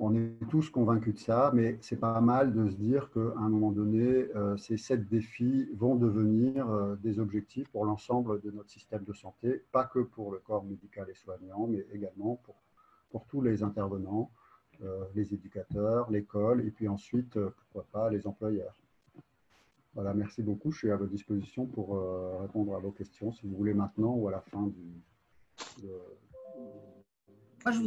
On est tous convaincus de ça, mais c'est pas mal de se dire qu'à un moment donné, ces 7 défis vont devenir des objectifs pour l'ensemble de notre système de santé, pas que pour le corps médical et soignant, mais également pour tous les intervenants, les éducateurs, l'école, et puis ensuite, pourquoi pas, les employeurs. Voilà, merci beaucoup. Je suis à votre disposition pour répondre à vos questions, si vous voulez maintenant ou à la fin du... Moi, je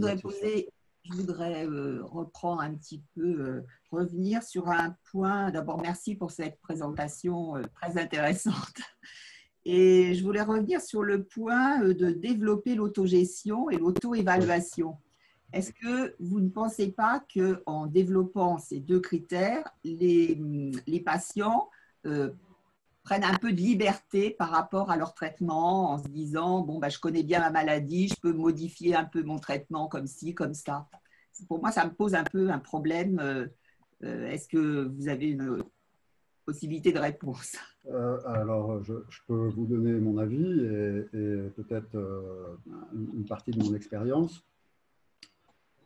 voudrais reprendre un petit peu, revenir sur un point. D'abord, merci pour cette présentation très intéressante. Et je voulais revenir sur le point de développer l'autogestion et l'auto-évaluation. Est-ce que vous ne pensez pas qu'en développant ces 2 critères, les patients prennent un peu de liberté par rapport à leur traitement en se disant, bon, bah, je connais bien ma maladie, je peux modifier un peu mon traitement comme ci, comme ça. Pour moi, ça me pose un peu un problème. Est-ce que vous avez une possibilité de réponse? Alors, je peux vous donner mon avis et peut-être une partie de mon expérience.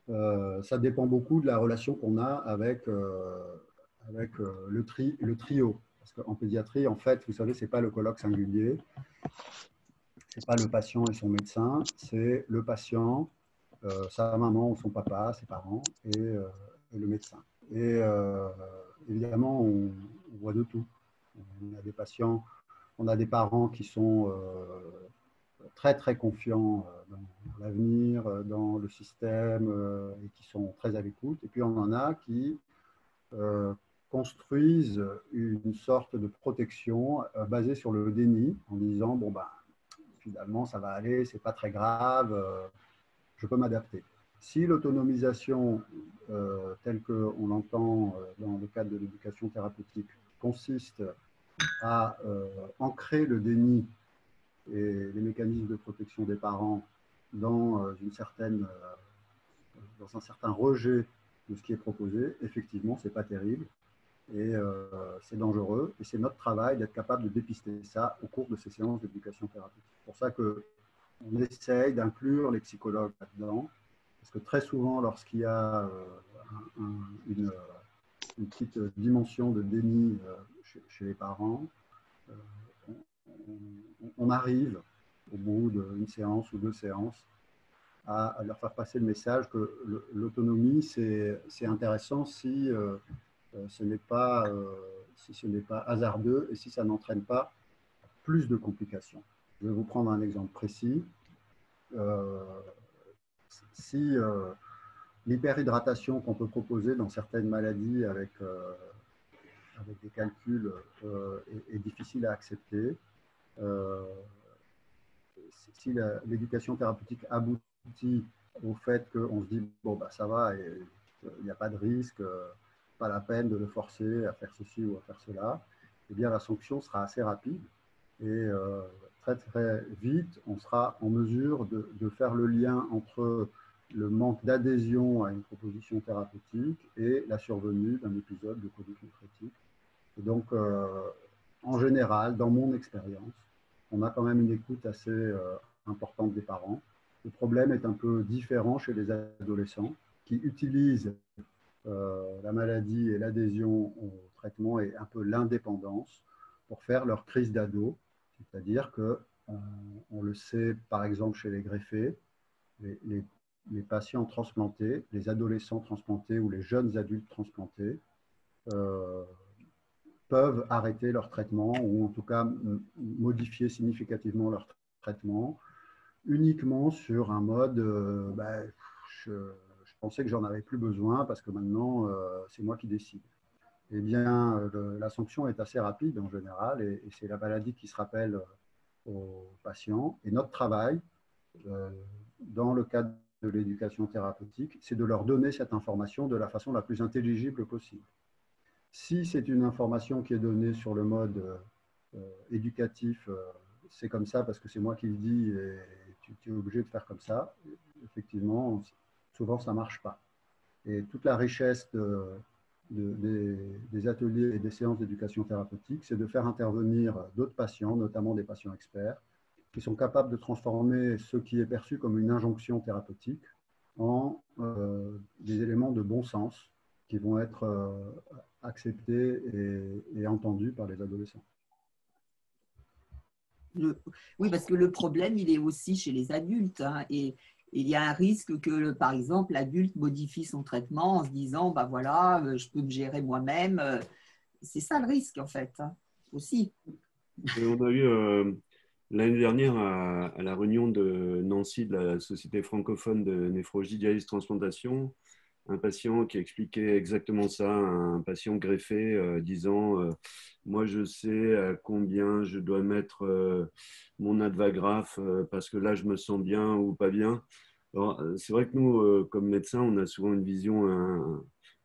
Ça dépend beaucoup de la relation qu'on a avec le trio. Parce qu'en pédiatrie, en fait, vous savez, ce n'est pas le colloque singulier, ce n'est pas le patient et son médecin, c'est le patient, sa maman ou son papa, ses parents et le médecin. Et évidemment, on voit de tout. On a des patients, on a des parents qui sont très très confiants dans l'avenir, dans le système et qui sont très à l'écoute. Et puis on en a qui construisent une sorte de protection basée sur le déni en disant bon ben finalement ça va aller, c'est pas très grave, je peux m'adapter. Si l'autonomisation telle qu'on l'entend dans le cadre de l'éducation thérapeutique consiste à ancrer le déni et les mécanismes de protection des parents dans un certain rejet de ce qui est proposé, effectivement, c'est pas terrible et c'est dangereux. Et c'est notre travail d'être capable de dépister ça au cours de ces séances d'éducation thérapeutique. C'est pour ça qu'on essaye d'inclure les psychologues là-dedans, parce que très souvent, lorsqu'il y a une petite dimension de déni chez les parents, on arrive au bout d'une séance ou 2 séances à leur faire passer le message que l'autonomie, c'est intéressant si ce n'est pas hasardeux et si ça n'entraîne pas plus de complications. Je vais vous prendre un exemple précis. Si l'hyperhydratation qu'on peut proposer dans certaines maladies avec des calculs est difficile à accepter, si l'éducation thérapeutique aboutit au fait qu'on se dit bon bah ça va, il n'y a pas de risque, pas la peine de le forcer à faire ceci ou à faire cela, eh bien la sanction sera assez rapide et très très vite on sera en mesure de faire le lien entre le manque d'adhésion à une proposition thérapeutique et la survenue d'un épisode de colite néphrétique. Et donc en général, dans mon expérience, on a quand même une écoute assez importante des parents. Le problème est un peu différent chez les adolescents qui utilisent la maladie et l'adhésion au traitement et un peu l'indépendance pour faire leur crise d'ado. C'est-à-dire qu'on le sait par exemple chez les greffés, les patients transplantés, les adolescents transplantés ou les jeunes adultes transplantés peuvent arrêter leur traitement ou en tout cas modifier significativement leur traitement uniquement sur un mode je pensais que j'en avais plus besoin parce que maintenant c'est moi qui décide. Eh bien la sanction est assez rapide en général et c'est la maladie qui se rappelle aux patients et notre travail dans le cadre de l'éducation thérapeutique, c'est de leur donner cette information de la façon la plus intelligible possible. Si c'est une information qui est donnée sur le mode éducatif, c'est comme ça parce que c'est moi qui le dis et tu es obligé de faire comme ça. Effectivement, souvent, ça ne marche pas. Et toute la richesse des ateliers et des séances d'éducation thérapeutique, c'est de faire intervenir d'autres patients, notamment des patients experts, qui sont capables de transformer ce qui est perçu comme une injonction thérapeutique en des éléments de bon sens qui vont être acceptés et entendus par les adolescents. Oui, parce que le problème, il est aussi chez les adultes. Hein, et il y a un risque que, par exemple, l'adulte modifie son traitement en se disant, bah voilà, je peux me gérer moi-même. C'est ça le risque, en fait, hein, aussi. On a eu l'année dernière à la réunion de Nancy de la Société francophone de néphrologie, dialyse, transplantation, un patient qui expliquait exactement ça, un patient greffé disant moi je sais à combien je dois mettre mon advagraphe parce que là je me sens bien ou pas bien. C'est vrai que nous, comme médecins, on a souvent une vision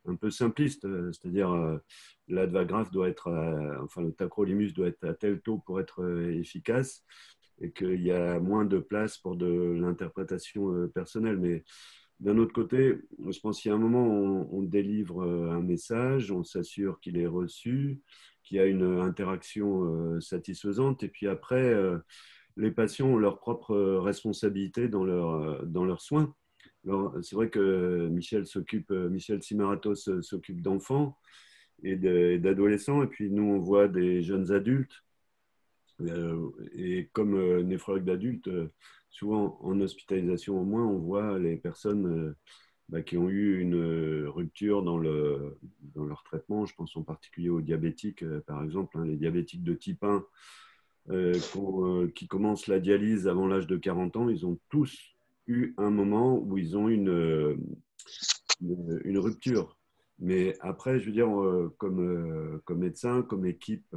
un peu simpliste, c'est-à-dire l'advagraphe doit être, enfin le tacrolimus doit être à tel taux pour être efficace et qu'il y a moins de place pour de l'interprétation personnelle. Mais d'un autre côté, je pense qu'il y a un moment où on délivre un message, on s'assure qu'il est reçu, qu'il y a une interaction satisfaisante, et puis après, les patients ont leur propre responsabilité dans leurs soins. C'est vrai que Michel Simaratos s'occupe d'enfants et d'adolescents, et puis nous, on voit des jeunes adultes. Et comme néphrologue d'adulte, souvent en hospitalisation au moins, on voit les personnes qui ont eu une rupture dans leur traitement. Je pense en particulier aux diabétiques, par exemple, hein, les diabétiques de type 1 qui commencent la dialyse avant l'âge de 40 ans, ils ont tous eu un moment où ils ont une rupture. Mais après, je veux dire, comme médecin, comme équipe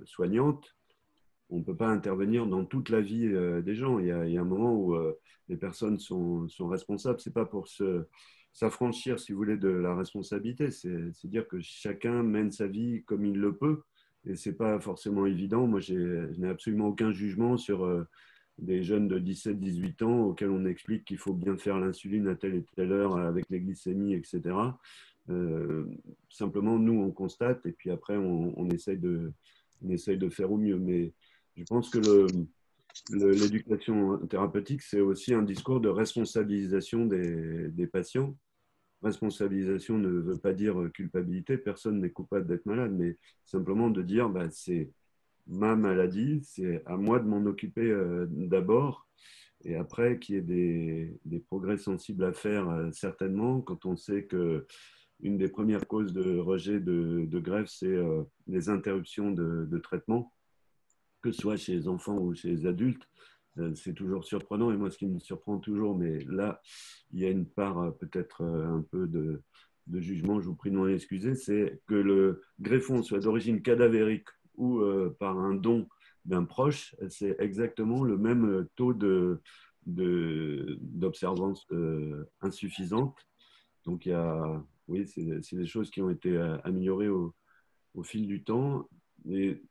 soignante, on ne peut pas intervenir dans toute la vie des gens. Il y a un moment où les personnes sont responsables. Ce n'est pas pour s'affranchir, si vous voulez, de la responsabilité. C'est dire que chacun mène sa vie comme il le peut. Et ce n'est pas forcément évident. Moi, je n'ai absolument aucun jugement sur des jeunes de 17-18 ans auxquels on explique qu'il faut bien faire l'insuline à telle et telle heure avec les glycémies, etc. Simplement, nous, on constate et puis après, on essaye de faire au mieux. Mais je pense que l'éducation thérapeutique, c'est aussi un discours de responsabilisation des patients. Responsabilisation ne veut pas dire culpabilité, personne n'est coupable d'être malade, mais simplement de dire c'est ma maladie, c'est à moi de m'en occuper d'abord, et après qu'il y ait des progrès sensibles à faire, certainement, quand on sait que une des premières causes de rejet de greffe, c'est les interruptions de traitement, que ce soit chez les enfants ou chez les adultes. C'est toujours surprenant, et moi ce qui me surprend toujours, mais là il y a une part peut-être un peu de jugement, je vous prie de m'en excuser, c'est que le greffon soit d'origine cadavérique ou par un don d'un proche, c'est exactement le même taux d'observance insuffisante. Donc oui, c'est des choses qui ont été améliorées au fil du temps. Et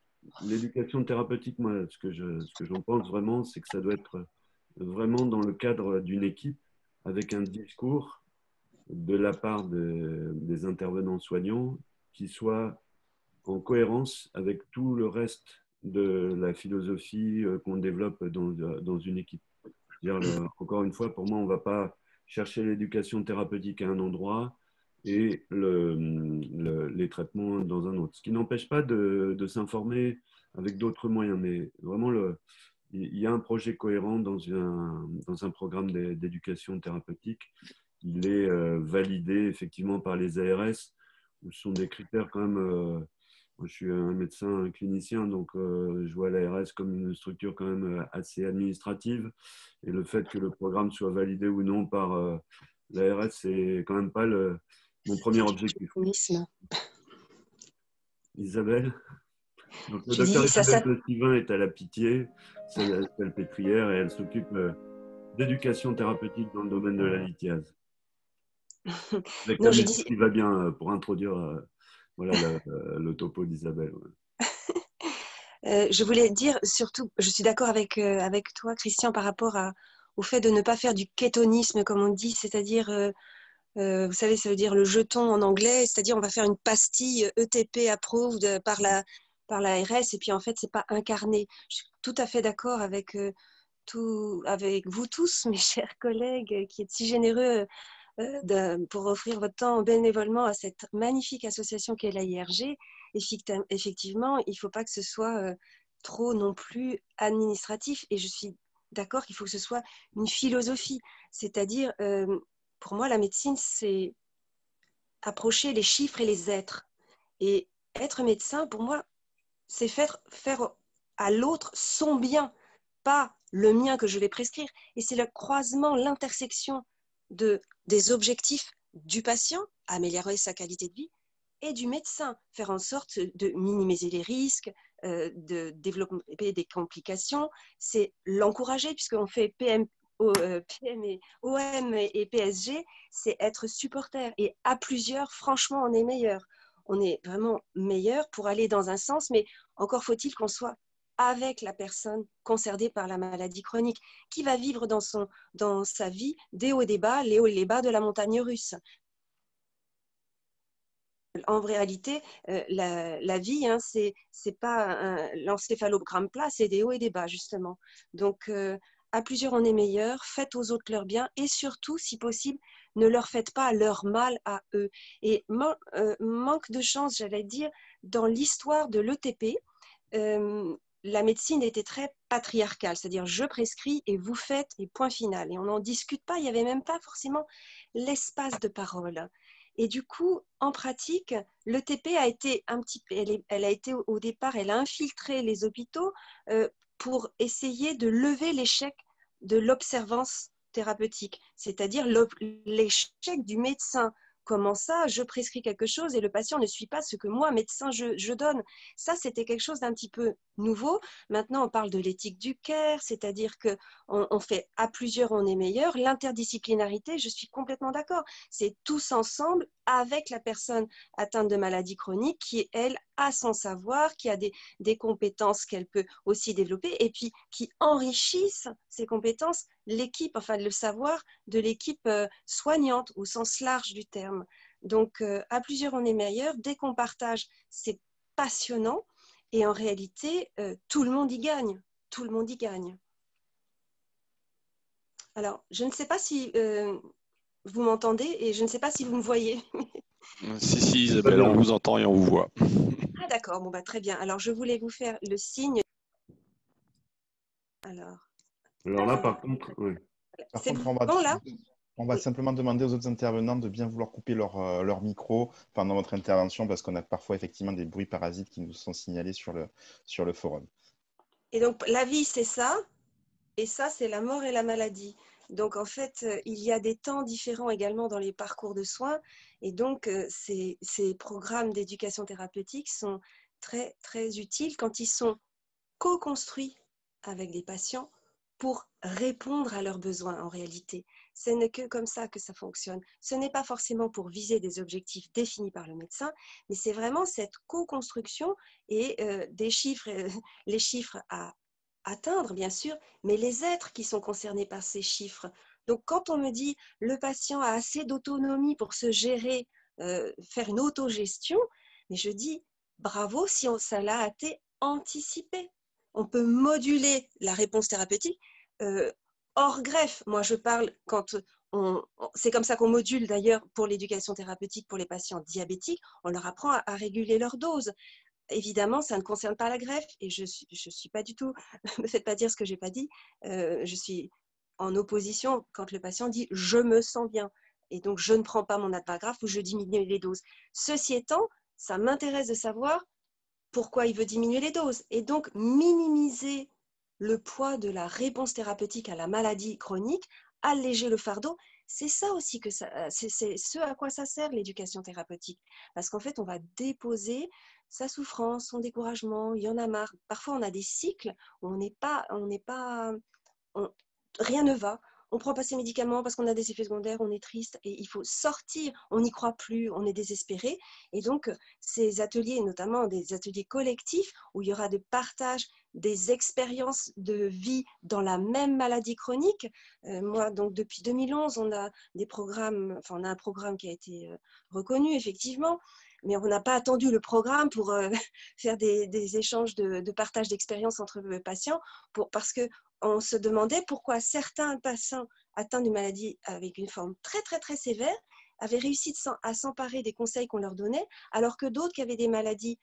l'éducation thérapeutique, moi, ce que j'en pense vraiment, c'est que ça doit être vraiment dans le cadre d'une équipe, avec un discours de la part des intervenants soignants qui soit en cohérence avec tout le reste de la philosophie qu'on développe dans une équipe. Encore une fois, pour moi, on ne va pas chercher l'éducation thérapeutique à un endroit et les traitements dans un autre. Ce qui n'empêche pas de s'informer avec d'autres moyens, mais vraiment, il y a un projet cohérent dans un programme d'éducation thérapeutique. Il est validé effectivement par les ARS, où ce sont des critères quand même. Moi, je suis un médecin, un clinicien, donc je vois l'ARS comme une structure quand même assez administrative. Et le fait que le programme soit validé ou non par l'ARS, c'est quand même pas mon premier objectif. Isabelle? Donc, le docteur Isabelle Stivin est à la Pitié, salpêtrière, et elle s'occupe d'éducation thérapeutique dans le domaine de la lithiase. Avec la musique qui va bien pour introduire voilà, le topo d'Isabelle. Ouais. Je voulais dire surtout, je suis d'accord avec toi, Christian, par rapport au fait de ne pas faire du kétonisme, comme on dit, c'est-à-dire, vous savez, ça veut dire le jeton en anglais, c'est-à-dire on va faire une pastille ETP approved par la RS, et puis en fait, c'est pas incarné. Je suis tout à fait d'accord avec avec vous tous, mes chers collègues, qui êtes si généreux pour offrir votre temps bénévolement à cette magnifique association qu'est l'AIRG. Effectivement, il ne faut pas que ce soit trop non plus administratif. Et je suis d'accord qu'il faut que ce soit une philosophie. C'est-à-dire, pour moi, la médecine, c'est approcher les chiffres et les êtres. Et être médecin, pour moi, c'est faire à l'autre son bien, pas le mien que je vais prescrire. Et c'est le croisement, l'intersection des objectifs du patient, améliorer sa qualité de vie, et du médecin, faire en sorte de minimiser les risques, de développer des complications. C'est l'encourager, puisqu'on fait PM et OM et PSG, c'est être supporter. Et à plusieurs, franchement, on est meilleur. On est vraiment meilleur pour aller dans un sens, mais encore faut-il qu'on soit avec la personne concernée par la maladie chronique, qui va vivre dans sa vie des hauts et des bas, les hauts et les bas de la montagne russe. En réalité, la vie, hein, c'est pas l'encéphalogramme plat, c'est des hauts et des bas, justement. Donc, à plusieurs, on est meilleur, faites aux autres leur bien, et surtout, si possible, ne leur faites pas leur mal à eux. Et manque de chance, j'allais dire, dans l'histoire de l'ETP, la médecine était très patriarcale, c'est-à-dire je prescris et vous faites, et point final. Et on n'en discute pas, il n'y avait même pas forcément l'espace de parole. Et du coup, en pratique, l'ETP a été un petit peu, elle a été au départ, elle a infiltré les hôpitaux pour essayer de lever l'échec de l'observance thérapeutique, c'est-à-dire l'échec du médecin. Comment ça, je prescris quelque chose et le patient ne suit pas ce que moi, médecin, je donne. Ça, c'était quelque chose d'un petit peu nouveau. Maintenant, on parle de l'éthique du care, c'est-à-dire qu'on fait à plusieurs, on est meilleur. L'interdisciplinarité, je suis complètement d'accord. C'est tous ensemble avec la personne atteinte de maladie chronique qui, elle, a son savoir, qui a des compétences qu'elle peut aussi développer et puis qui enrichissent ces compétences l'équipe, enfin le savoir de l'équipe soignante au sens large du terme. Donc, à plusieurs, on est meilleur. Dès qu'on partage, c'est passionnant. Et en réalité, tout le monde y gagne. Tout le monde y gagne. Alors, je ne sais pas si vous m'entendez et je ne sais pas si vous me voyez. Si, Isabelle, on vous entend et on vous voit. Ah d'accord, bon, bah, très bien. Alors, je voulais vous faire le signe. Alors là, par contre, oui. C'est bon, là ? On va simplement demander aux autres intervenants de bien vouloir couper leur micro pendant votre intervention parce qu'on a parfois effectivement des bruits parasites qui nous sont signalés sur le forum. Et donc, la vie, c'est ça. Et ça, c'est la mort et la maladie. Donc, en fait, il y a des temps différents également dans les parcours de soins. Et donc, ces programmes d'éducation thérapeutique sont très, très utiles quand ils sont co-construits avec des patients pour répondre à leurs besoins en réalité. Ce n'est que comme ça que ça fonctionne. Ce n'est pas forcément pour viser des objectifs définis par le médecin, mais c'est vraiment cette co-construction et des chiffres, les chiffres à atteindre bien sûr, mais les êtres qui sont concernés par ces chiffres. Donc quand on me dit le patient a assez d'autonomie pour se gérer, faire une autogestion, mais je dis bravo si ça l'a été anticipé. On peut moduler la réponse thérapeutique hors greffe. Moi, je parle quand c'est comme ça qu'on module d'ailleurs pour l'éducation thérapeutique pour les patients diabétiques. On leur apprend à réguler leur dose. Évidemment, ça ne concerne pas la greffe et je suis pas du tout, ne me faites pas dire ce que j'ai pas dit, je suis en opposition quand le patient dit « je me sens bien » et donc je ne prends pas mon Advagraph ou je diminue les doses. Ceci étant, ça m'intéresse de savoir pourquoi il veut diminuer les doses et donc minimiser le poids de la réponse thérapeutique à la maladie chronique, alléger le fardeau. C'est ça aussi que c'est ce à quoi ça sert l'éducation thérapeutique. Parce qu'en fait, on va déposer sa souffrance, son découragement, il y en a marre. Parfois, on a des cycles où rien ne va. on ne prend pas ces médicaments parce qu'on a des effets secondaires, on est triste et il faut sortir, on n'y croit plus, on est désespéré. Et donc, ces ateliers, notamment des ateliers collectifs où il y aura de partage des expériences de vie dans la même maladie chronique. Moi, donc depuis 2011, on a des programmes, enfin on a un programme qui a été reconnu effectivement, mais on n'a pas attendu le programme pour faire des échanges de partage d'expériences entre patients, parce qu'on se demandait pourquoi certains patients atteints d'une maladie avec une forme très très très sévère avaient réussi à s'emparer des conseils qu'on leur donnait, alors que d'autres qui avaient des maladies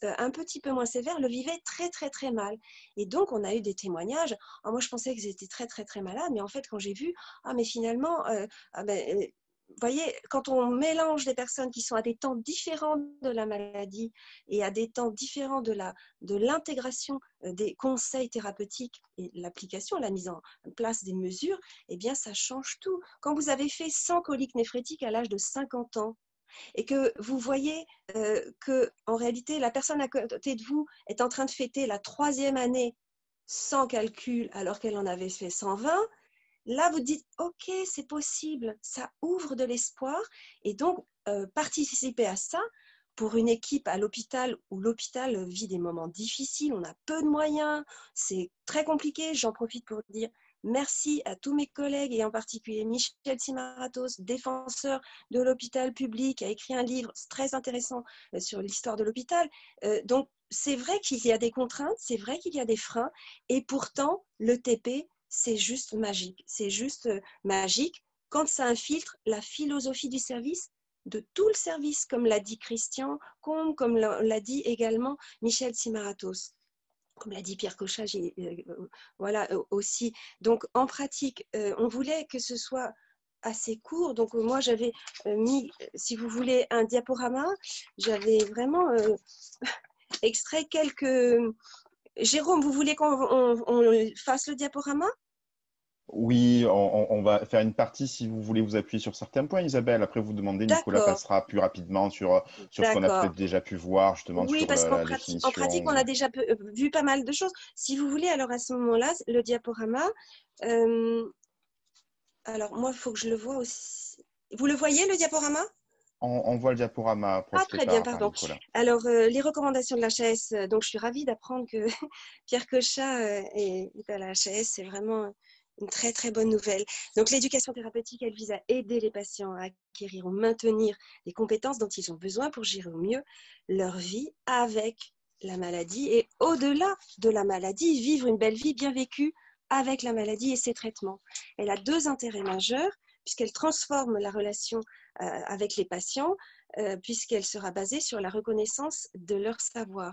un petit peu moins sévères le vivaient très très très mal. Et donc on a eu des témoignages. Alors, moi je pensais qu'ils étaient très très très malades, mais en fait quand j'ai vu, mais finalement, vous voyez, quand on mélange des personnes qui sont à des temps différents de la maladie et à des temps différents de l'intégration des conseils thérapeutiques et l'application, la mise en place des mesures, eh bien ça change tout. Quand vous avez fait 100 coliques néphrétiques à l'âge de 50 ans, et que vous voyez que en réalité la personne à côté de vous est en train de fêter la 3e année sans calcul alors qu'elle en avait fait 120, là vous dites ok, c'est possible, ça ouvre de l'espoir. Et donc participer à ça pour une équipe à l'hôpital où l'hôpital vit des moments difficiles, on a peu de moyens, c'est très compliqué. J'en profite pour dire merci à tous mes collègues et en particulier Michel Simaratos, défenseur de l'hôpital public, a écrit un livre très intéressant sur l'histoire de l'hôpital. Donc c'est vrai qu'il y a des contraintes, c'est vrai qu'il y a des freins, et pourtant le TP, c'est juste magique. C'est juste magique quand ça infiltre la philosophie du service, de tout le service, comme l'a dit Christian Combe, comme l'a dit également Michel Simaratos, comme l'a dit Pierre Cochat, voilà aussi. Donc en pratique, on voulait que ce soit assez court. Donc moi j'avais mis, si vous voulez, un diaporama. J'avais vraiment extrait quelques... Jérôme, vous voulez qu'on fasse le diaporama ? Oui, on va faire une partie si vous voulez vous appuyer sur certains points, Isabelle. Après, vous demandez, Nicolas passera plus rapidement sur ce qu'on a peut-être déjà pu voir, justement, oui, sur parce la en pratique, on a déjà vu pas mal de choses. Si vous voulez, alors à ce moment-là, le diaporama, alors moi, il faut que je le vois aussi. Vous le voyez, le diaporama ? On voit le diaporama projeté très bien, par Nicolas. Alors, les recommandations de la HAS, donc je suis ravie d'apprendre que Pierre Cochat est à la HAS, c'est vraiment une très très bonne nouvelle. Donc l'éducation thérapeutique, elle vise à aider les patients à acquérir ou maintenir les compétences dont ils ont besoin pour gérer au mieux leur vie avec la maladie et au-delà de la maladie, vivre une belle vie bien vécue avec la maladie et ses traitements. Elle a 2 intérêts majeurs puisqu'elle transforme la relation avec les patients, puisqu'elle sera basée sur la reconnaissance de leur savoir.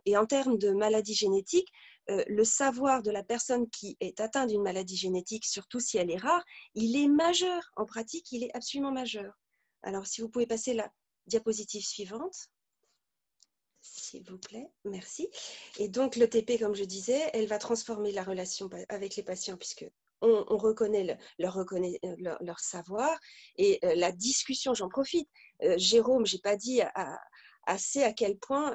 Et en termes de maladie génétique, le savoir de la personne qui est atteinte d'une maladie génétique, surtout si elle est rare, il est majeur. En pratique, il est absolument majeur. Alors, si vous pouvez passer la diapositive suivante. S'il vous plaît, merci. Et donc, le TP, comme je disais, elle va transformer la relation avec les patients puisque on reconnaît leur savoir et la discussion, j'en profite. Jérôme, je n'ai pas dit assez à quel point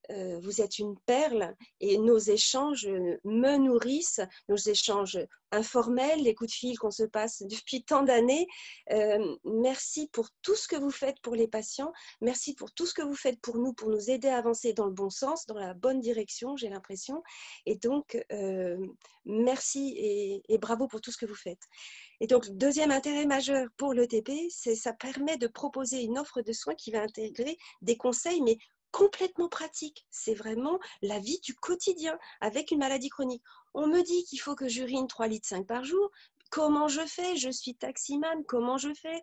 vous êtes une perle et nos échanges me nourrissent, nos échanges informels, les coups de fil qu'on se passe depuis tant d'années. Merci pour tout ce que vous faites pour les patients, merci pour tout ce que vous faites pour nous aider à avancer dans le bon sens, dans la bonne direction, j'ai l'impression. Et donc, merci et bravo pour tout ce que vous faites. Et donc, deuxième intérêt majeur pour l'ETP, c'est ça permet de proposer une offre de soins qui va intégrer des conseils, mais complètement pratique. C'est vraiment la vie du quotidien avec une maladie chronique. On me dit qu'il faut que j'urine 3,5 litres par jour. Comment je fais? Je suis taximane, comment je fais?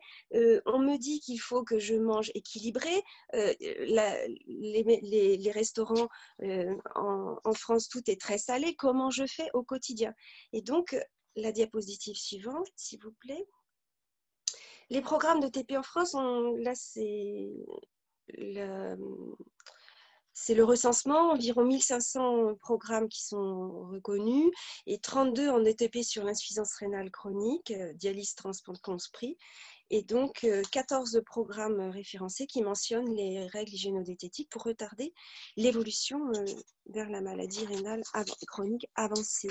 On me dit qu'il faut que je mange équilibré. Les restaurants en France, tout est très salé. Comment je fais au quotidien? Et donc, la diapositive suivante, s'il vous plaît. Les programmes de TP en France, là, c'est le recensement, environ 1500 programmes qui sont reconnus et 32 en ETP sur l'insuffisance rénale chronique, dialyse, transplant, consprint, et donc 14 programmes référencés qui mentionnent les règles hygiéno-diététiques pour retarder l'évolution vers la maladie rénale chronique avancée.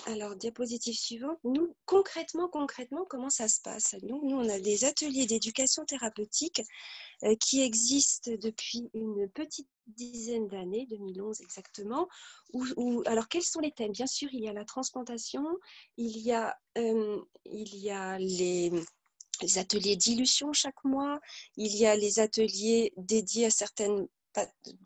Alors, diapositive suivante. Nous, concrètement, comment ça se passe? Donc, nous, on a des ateliers d'éducation thérapeutique qui existent depuis une petite dizaine d'années, 2011 exactement. Alors, quels sont les thèmes? Bien sûr, il y a la transplantation, il y a les ateliers dilution chaque mois, il y a les ateliers dédiés à certaines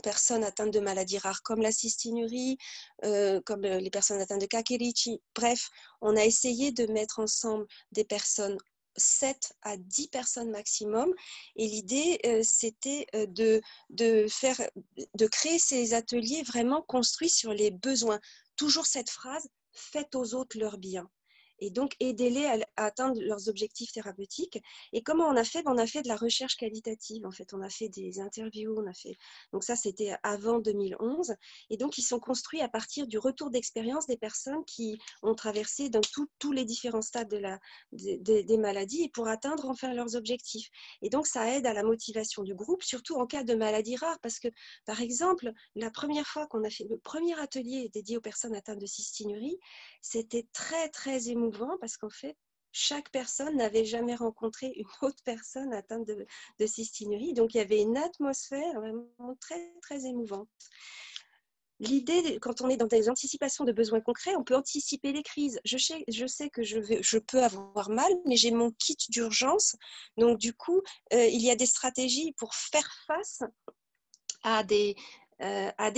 personnes atteintes de maladies rares comme la cystinurie, comme les personnes atteintes de Kakerichi. Bref, on a essayé de mettre ensemble des personnes, 7 à 10 personnes maximum, et l'idée c'était de créer ces ateliers vraiment construits sur les besoins. Toujours cette phrase, faites aux autres leur bien. Et donc, aidez-les à atteindre leurs objectifs thérapeutiques. Et comment on a fait? On a fait de la recherche qualitative. En fait, on a fait des interviews. Donc ça, c'était avant 2011. Et donc, ils sont construits à partir du retour d'expérience des personnes qui ont traversé dans tous les différents stades des maladies et pour atteindre enfin leurs objectifs. Et donc, ça aide à la motivation du groupe, surtout en cas de maladies rares. Parce que, par exemple, la première fois qu'on a fait le premier atelier dédié aux personnes atteintes de cystinurie, c'était très, très émouvant parce qu'en fait, chaque personne n'avait jamais rencontré une autre personne atteinte de cystinurie. Donc, il y avait une atmosphère vraiment très, très émouvante. L'idée, quand on est dans des anticipations de besoins concrets, on peut anticiper les crises. Je sais que je peux avoir mal, mais j'ai mon kit d'urgence. Donc, du coup, il y a des stratégies pour faire face à des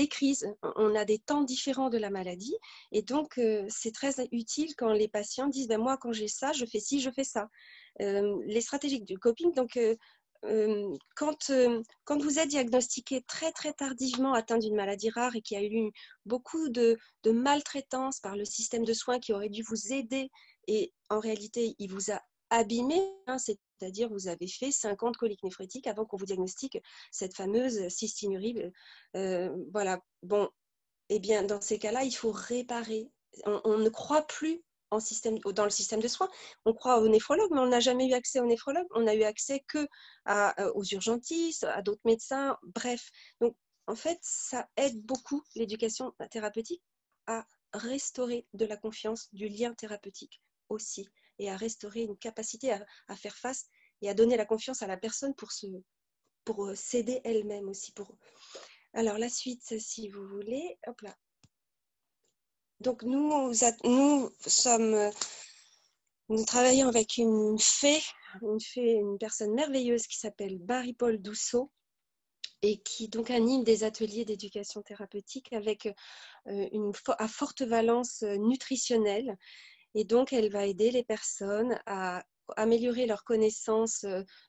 crises. On a des temps différents de la maladie et donc c'est très utile quand les patients disent ben, moi quand j'ai ça, je fais ci, je fais ça. Les stratégies du coping, donc quand vous êtes diagnostiqué très très tardivement atteint d'une maladie rare et qu'il y a eu beaucoup de maltraitance par le système de soins qui aurait dû vous aider et en réalité il vous a abîmé, hein, c'est-à-dire vous avez fait 50 coliques néphrétiques avant qu'on vous diagnostique cette fameuse cystinurie. Voilà, bon, eh bien dans ces cas-là, il faut réparer. On ne croit plus dans le système de soins. On croit aux néphrologues, mais on n'a jamais eu accès aux néphrologues. On n'a eu accès aux urgentistes, à d'autres médecins, bref. Donc, en fait, ça aide beaucoup l'éducation thérapeutique à restaurer de la confiance, du lien thérapeutique aussi, et à restaurer une capacité à faire face et à donner la confiance à la personne pour s'aider elle-même aussi. Alors, la suite, si vous voulez, hop là. Donc, nous travaillons avec une personne merveilleuse qui s'appelle Marie-Paul Douceau et qui donc anime des ateliers d'éducation thérapeutique avec à forte valence nutritionnelle. Et donc, elle va aider les personnes à améliorer leur connaissance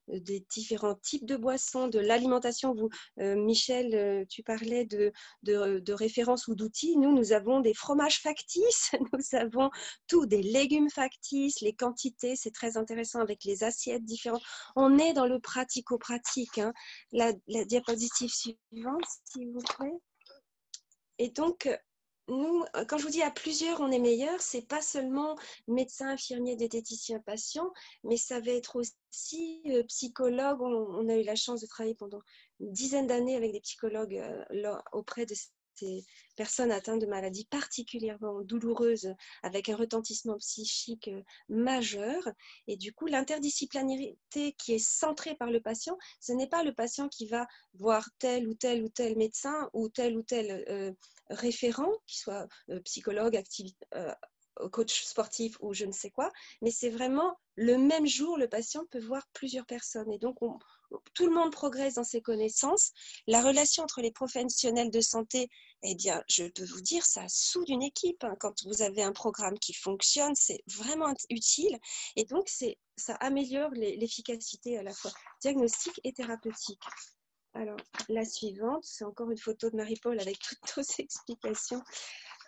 des différents types de boissons, de l'alimentation. Michel, tu parlais de références ou d'outils. Nous avons des fromages factices, nous avons des légumes factices, les quantités, c'est très intéressant avec les assiettes différentes. On est dans le pratico-pratique. Hein. La diapositive suivante, s'il vous plaît. Et donc, nous, quand je vous dis à plusieurs, on est meilleur, c'est pas seulement médecin, infirmier, diététicien, patient, mais ça va être aussi psychologue. On a eu la chance de travailler pendant une dizaine d'années avec des psychologues auprès de ces personnes atteintes de maladies particulièrement douloureuses avec un retentissement psychique majeur. Et du coup, l'interdisciplinarité qui est centrée par le patient, ce n'est pas le patient qui va voir tel ou tel médecin ou tel référent, qui soit psychologue, coach sportif ou je ne sais quoi, mais c'est vraiment le même jour, le patient peut voir plusieurs personnes. Et donc, tout le monde progresse dans ses connaissances. La relation entre les professionnels de santé, eh bien, je peux vous dire, ça soude une équipe. Hein. Quand vous avez un programme qui fonctionne, c'est vraiment utile. Et donc, ça améliore l'efficacité à la fois diagnostique et thérapeutique. Alors, la suivante, c'est encore une photo de Marie-Paul avec toutes nos explications.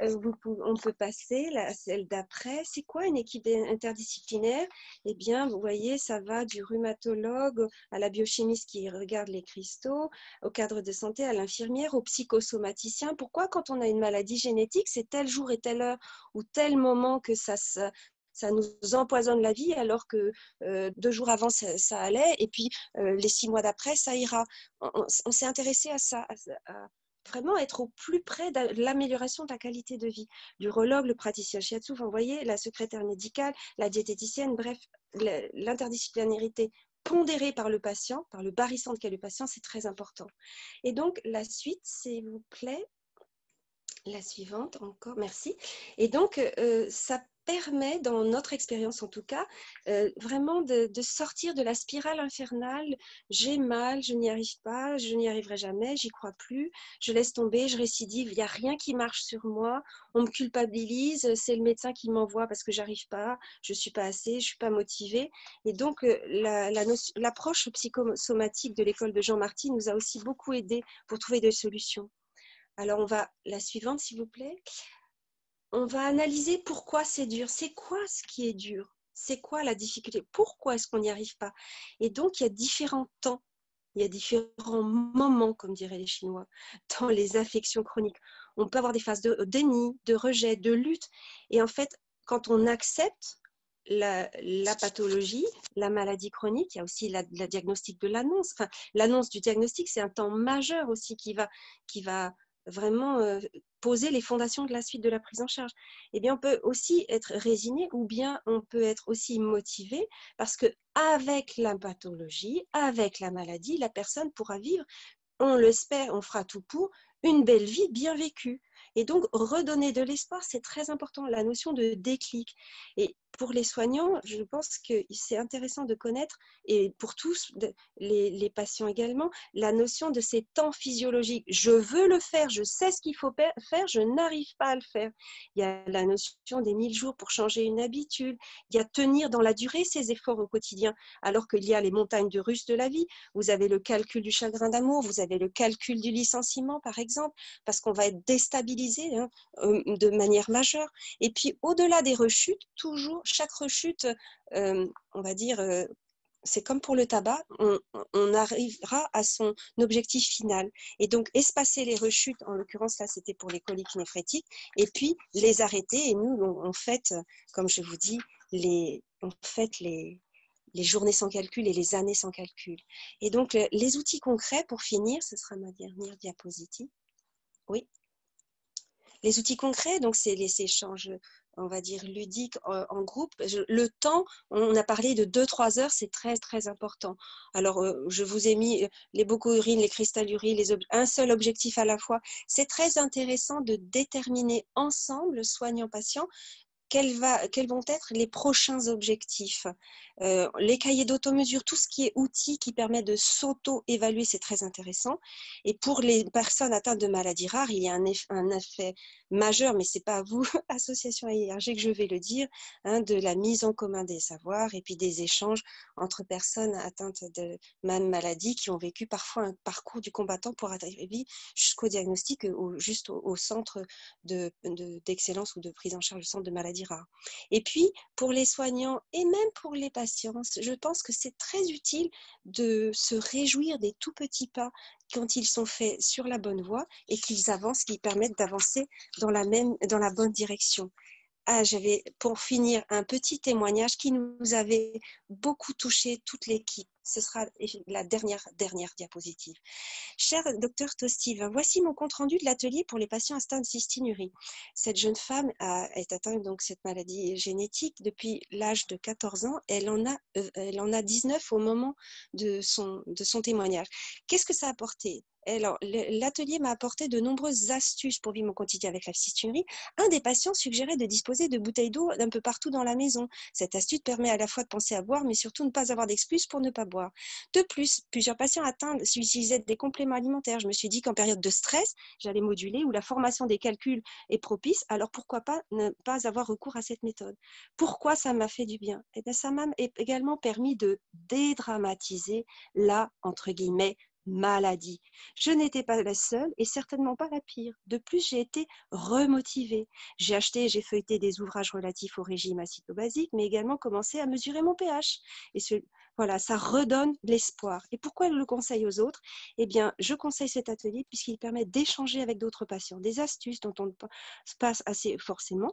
On peut passer celle d'après. C'est quoi une équipe interdisciplinaire? Eh bien, vous voyez, ça va du rhumatologue à la biochimiste qui regarde les cristaux, au cadre de santé, à l'infirmière, au psychosomaticien. Pourquoi, quand on a une maladie génétique, c'est tel jour et telle heure ou tel moment que ça nous empoisonne la vie, alors que 2 jours avant, ça allait, et puis les 6 mois d'après, ça ira. On s'est intéressé à ça, vraiment être au plus près de l'amélioration de la qualité de vie. L'urologue, le praticien shiatsu, vous voyez, la secrétaire médicale, la diététicienne, bref, l'interdisciplinarité pondérée par le patient, par le barycentre qu'est le patient, c'est très important. Et donc, la suite, s'il vous plaît, la suivante encore, merci. Et donc, ça permet, dans notre expérience en tout cas, vraiment de sortir de la spirale infernale. J'ai mal, je n'y arrive pas, je n'y arriverai jamais, j'y crois plus, je laisse tomber, je récidive, il n'y a rien qui marche sur moi, on me culpabilise, c'est le médecin qui m'envoie parce que j'arrive pas, je suis pas assez, je suis pas motivée. Et donc, l'approche psychosomatique de l'école de Jean Marty nous a aussi beaucoup aidé pour trouver des solutions. Alors, on va, la suivante, s'il vous plaît. On va analyser pourquoi c'est dur. C'est quoi ce qui est dur? C'est quoi la difficulté? Pourquoi est-ce qu'on n'y arrive pas? Et donc, il y a différents temps, il y a différents moments, comme diraient les Chinois, dans les affections chroniques. On peut avoir des phases de déni, de rejet, de lutte. Et en fait, quand on accepte la pathologie, la maladie chronique, il y a aussi la diagnostic de l'annonce. Enfin, l'annonce du diagnostic, c'est un temps majeur aussi qui va vraiment poser les fondations de la suite de la prise en charge. Eh bien, on peut aussi être résigné ou bien on peut être aussi motivé parce qu'avec la pathologie, avec la maladie, la personne pourra vivre, on l'espère, on fera tout pour, une belle vie bien vécue. Et donc, redonner de l'espoir, c'est très important, la notion de déclic. Et pour les soignants, je pense que c'est intéressant de connaître, et pour tous, les patients également, la notion de ces temps physiologiques. Je veux le faire, je sais ce qu'il faut faire, je n'arrive pas à le faire. Il y a la notion des 1000 jours pour changer une habitude. Il y a tenir dans la durée ses efforts au quotidien, alors qu'il y a les montagnes russes de la vie. Vous avez le calcul du chagrin d'amour, vous avez le calcul du licenciement, par exemple, parce qu'on va être déstabilisé de manière majeure. Et puis, au-delà des rechutes, toujours, chaque rechute, on va dire, c'est comme pour le tabac, on arrivera à son objectif final. Et donc, espacer les rechutes, en l'occurrence, là, c'était pour les coliques néphrétiques, et puis les arrêter. Et nous, on fête, comme je vous dis, les journées sans calcul et les années sans calcul. Et donc, les outils concrets, pour finir, ce sera ma dernière diapositive. Oui. Les outils concrets, donc c'est les échanges, on va dire, ludiques en groupe. Le temps, on a parlé de 2-3 heures, c'est très, très important. Alors, je vous ai mis les bocaux-urines, les cristalluries, un seul objectif à la fois. C'est très intéressant de déterminer ensemble, soignant-patient, quels vont être les prochains objectifs. Les cahiers d'automesure, tout ce qui est outils qui permet de s'auto-évaluer, c'est très intéressant. Et pour les personnes atteintes de maladies rares, il y a un effet majeur, mais ce n'est pas à vous, association AIRG, que je vais le dire, de la mise en commun des savoirs et puis des échanges entre personnes atteintes de même maladie qui ont vécu parfois un parcours du combattant pour arriver jusqu'au diagnostic, juste au centre d'excellence ou de prise en charge du centre de maladies rares. Et puis, pour les soignants et même pour les patients, je pense que c'est très utile de se réjouir des tout petits pas quand ils sont faits sur la bonne voie et qu'ils avancent, qui permettent d'avancer dans la bonne direction. J'avais pour finir un petit témoignage qui nous avait beaucoup touché toute l'équipe. Ce sera la dernière diapositive. Cher docteur Tostive, voici mon compte-rendu de l'atelier pour les patients atteints de cystinurie. Cette jeune femme est atteinte donc cette maladie génétique depuis l'âge de 14 ans. Elle en a 19 au moment de son témoignage. Qu'est-ce que ça a apporté? Alors, l'atelier m'a apporté de nombreuses astuces pour vivre mon quotidien avec la cystinurie. Un des patients suggérait de disposer de bouteilles d'eau d'un peu partout dans la maison. Cette astuce permet à la fois de penser à boire, mais surtout ne pas avoir d'excuses pour ne pas boire. De plus, plusieurs patients atteints utilisaient des compléments alimentaires. Je me suis dit qu'en période de stress, j'allais moduler, où la formation des calculs est propice, alors pourquoi pas ne pas avoir recours à cette méthode? Pourquoi ça m'a fait du bien? Eh bien, ça m'a également permis de dédramatiser la, entre guillemets, maladie. Je n'étais pas la seule et certainement pas la pire. De plus, j'ai été remotivée. J'ai feuilleté des ouvrages relatifs au régime acido-basique, mais également commencé à mesurer mon pH. Et voilà, ça redonne l'espoir. Et pourquoi je le conseille aux autres? Eh bien, je conseille cet atelier puisqu'il permet d'échanger avec d'autres patients, des astuces dont on ne passe assez forcément.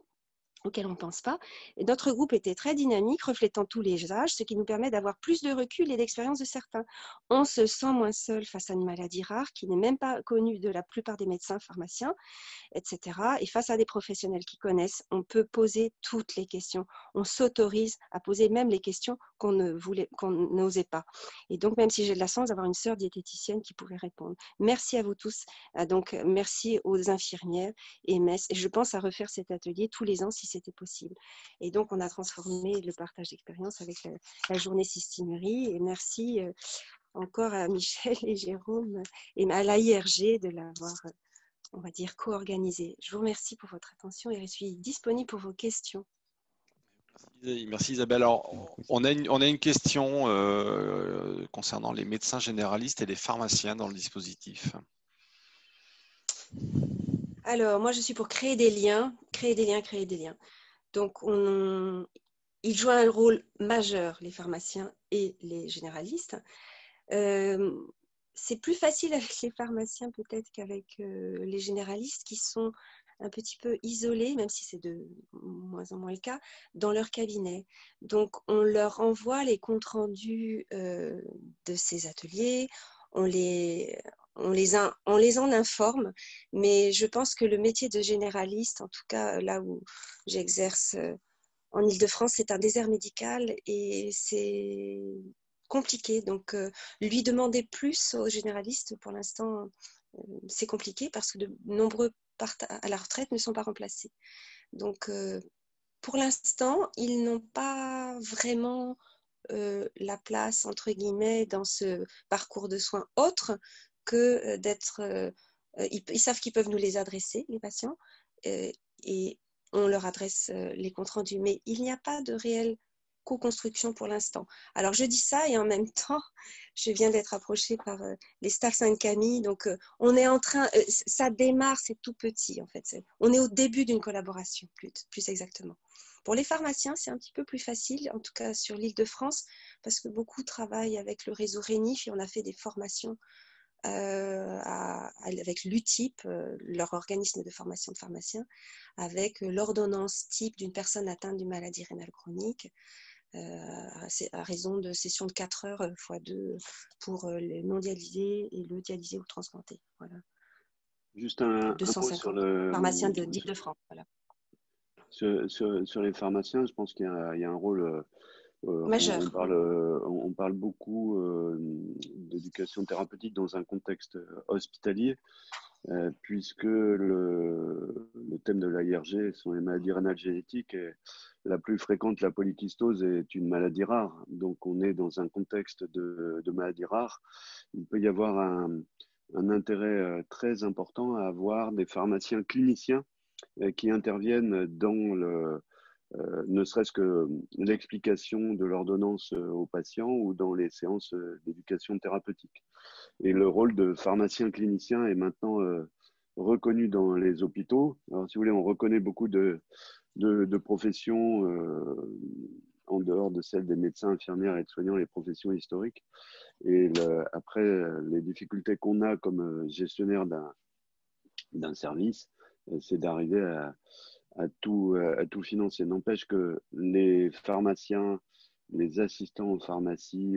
auquel on ne pense pas. Et notre groupe était très dynamique, reflétant tous les âges, ce qui nous permet d'avoir plus de recul et d'expérience de certains. On se sent moins seul face à une maladie rare qui n'est même pas connue de la plupart des médecins, pharmaciens, etc. Et face à des professionnels qui connaissent, on peut poser toutes les questions. On s'autorise à poser même les questions qu'on n'osait pas. Et donc, même si j'ai de la chance d'avoir une sœur diététicienne qui pourrait répondre. Merci à vous tous. Donc, merci aux infirmières et je pense à refaire cet atelier tous les ans si c'était possible. Et donc, on a transformé le partage d'expérience avec la journée cystinurie. Et merci encore à Michel et Jérôme et à l'AIRG de l'avoir, on va dire, co-organisé. Je vous remercie pour votre attention et je suis disponible pour vos questions. Merci Isabelle. Alors, on a une question concernant les médecins généralistes et les pharmaciens dans le dispositif. Alors, moi, je suis pour créer des liens. Donc, ils jouent un rôle majeur, les pharmaciens et les généralistes. C'est plus facile avec les pharmaciens peut-être qu'avec les généralistes qui sont un petit peu isolés, même si c'est de moins en moins le cas, dans leur cabinet. Donc, on leur envoie les comptes rendus de ces ateliers, on les en informe, mais je pense que le métier de généraliste, en tout cas là où j'exerce en Île-de-France, c'est un désert médical et c'est compliqué. Donc, lui demander plus aux généralistes, pour l'instant, c'est compliqué parce que de nombreux partent à la retraite ne sont pas remplacés. Donc, pour l'instant, ils n'ont pas vraiment la place, entre guillemets, dans ce parcours de soins autre que d'être... ils savent qu'ils peuvent nous les adresser, les patients, et on leur adresse les comptes rendus. Mais il n'y a pas de réelle co-construction pour l'instant. Alors, je dis ça et en même temps, je viens d'être approchée par les staffs Sainte-Camille. Donc, on est en train... ça démarre, c'est tout petit, en fait. On est au début d'une collaboration, plus exactement. Pour les pharmaciens, c'est un petit peu plus facile, en tout cas sur l'Île-de-France, parce que beaucoup travaillent avec le réseau RENIF et on a fait des formations avec l'UTIP, leur organisme de formation de pharmaciens, avec l'ordonnance type d'une personne atteinte d'une maladie rénale chronique, à raison de sessions de 4 heures x2 pour les non dialysés et le dialysé ou transplanté. Voilà. Juste un mot sur le pharmaciens d'Île-de-France. Voilà. Sur les pharmaciens, je pense qu'il y a un rôle majeur. On parle beaucoup d'éducation thérapeutique dans un contexte hospitalier, puisque le thème de l'AIRG sont les maladies rénales génétiques. Et la plus fréquente, la polykystose, est une maladie rare. Donc, on est dans un contexte de maladie rare. Il peut y avoir un intérêt très important à avoir des pharmaciens cliniciens qui interviennent dans ne serait-ce que l'explication de l'ordonnance aux patients ou dans les séances d'éducation thérapeutique. Et le rôle de pharmacien clinicien est maintenant reconnu dans les hôpitaux. Alors, si vous voulez, on reconnaît beaucoup de professions en dehors de celles des médecins, infirmières et de soignants, les professions historiques. Et après, les difficultés qu'on a comme gestionnaire d'un service, c'est d'arriver à tout financer. N'empêche que les pharmaciens, les assistants en pharmacie,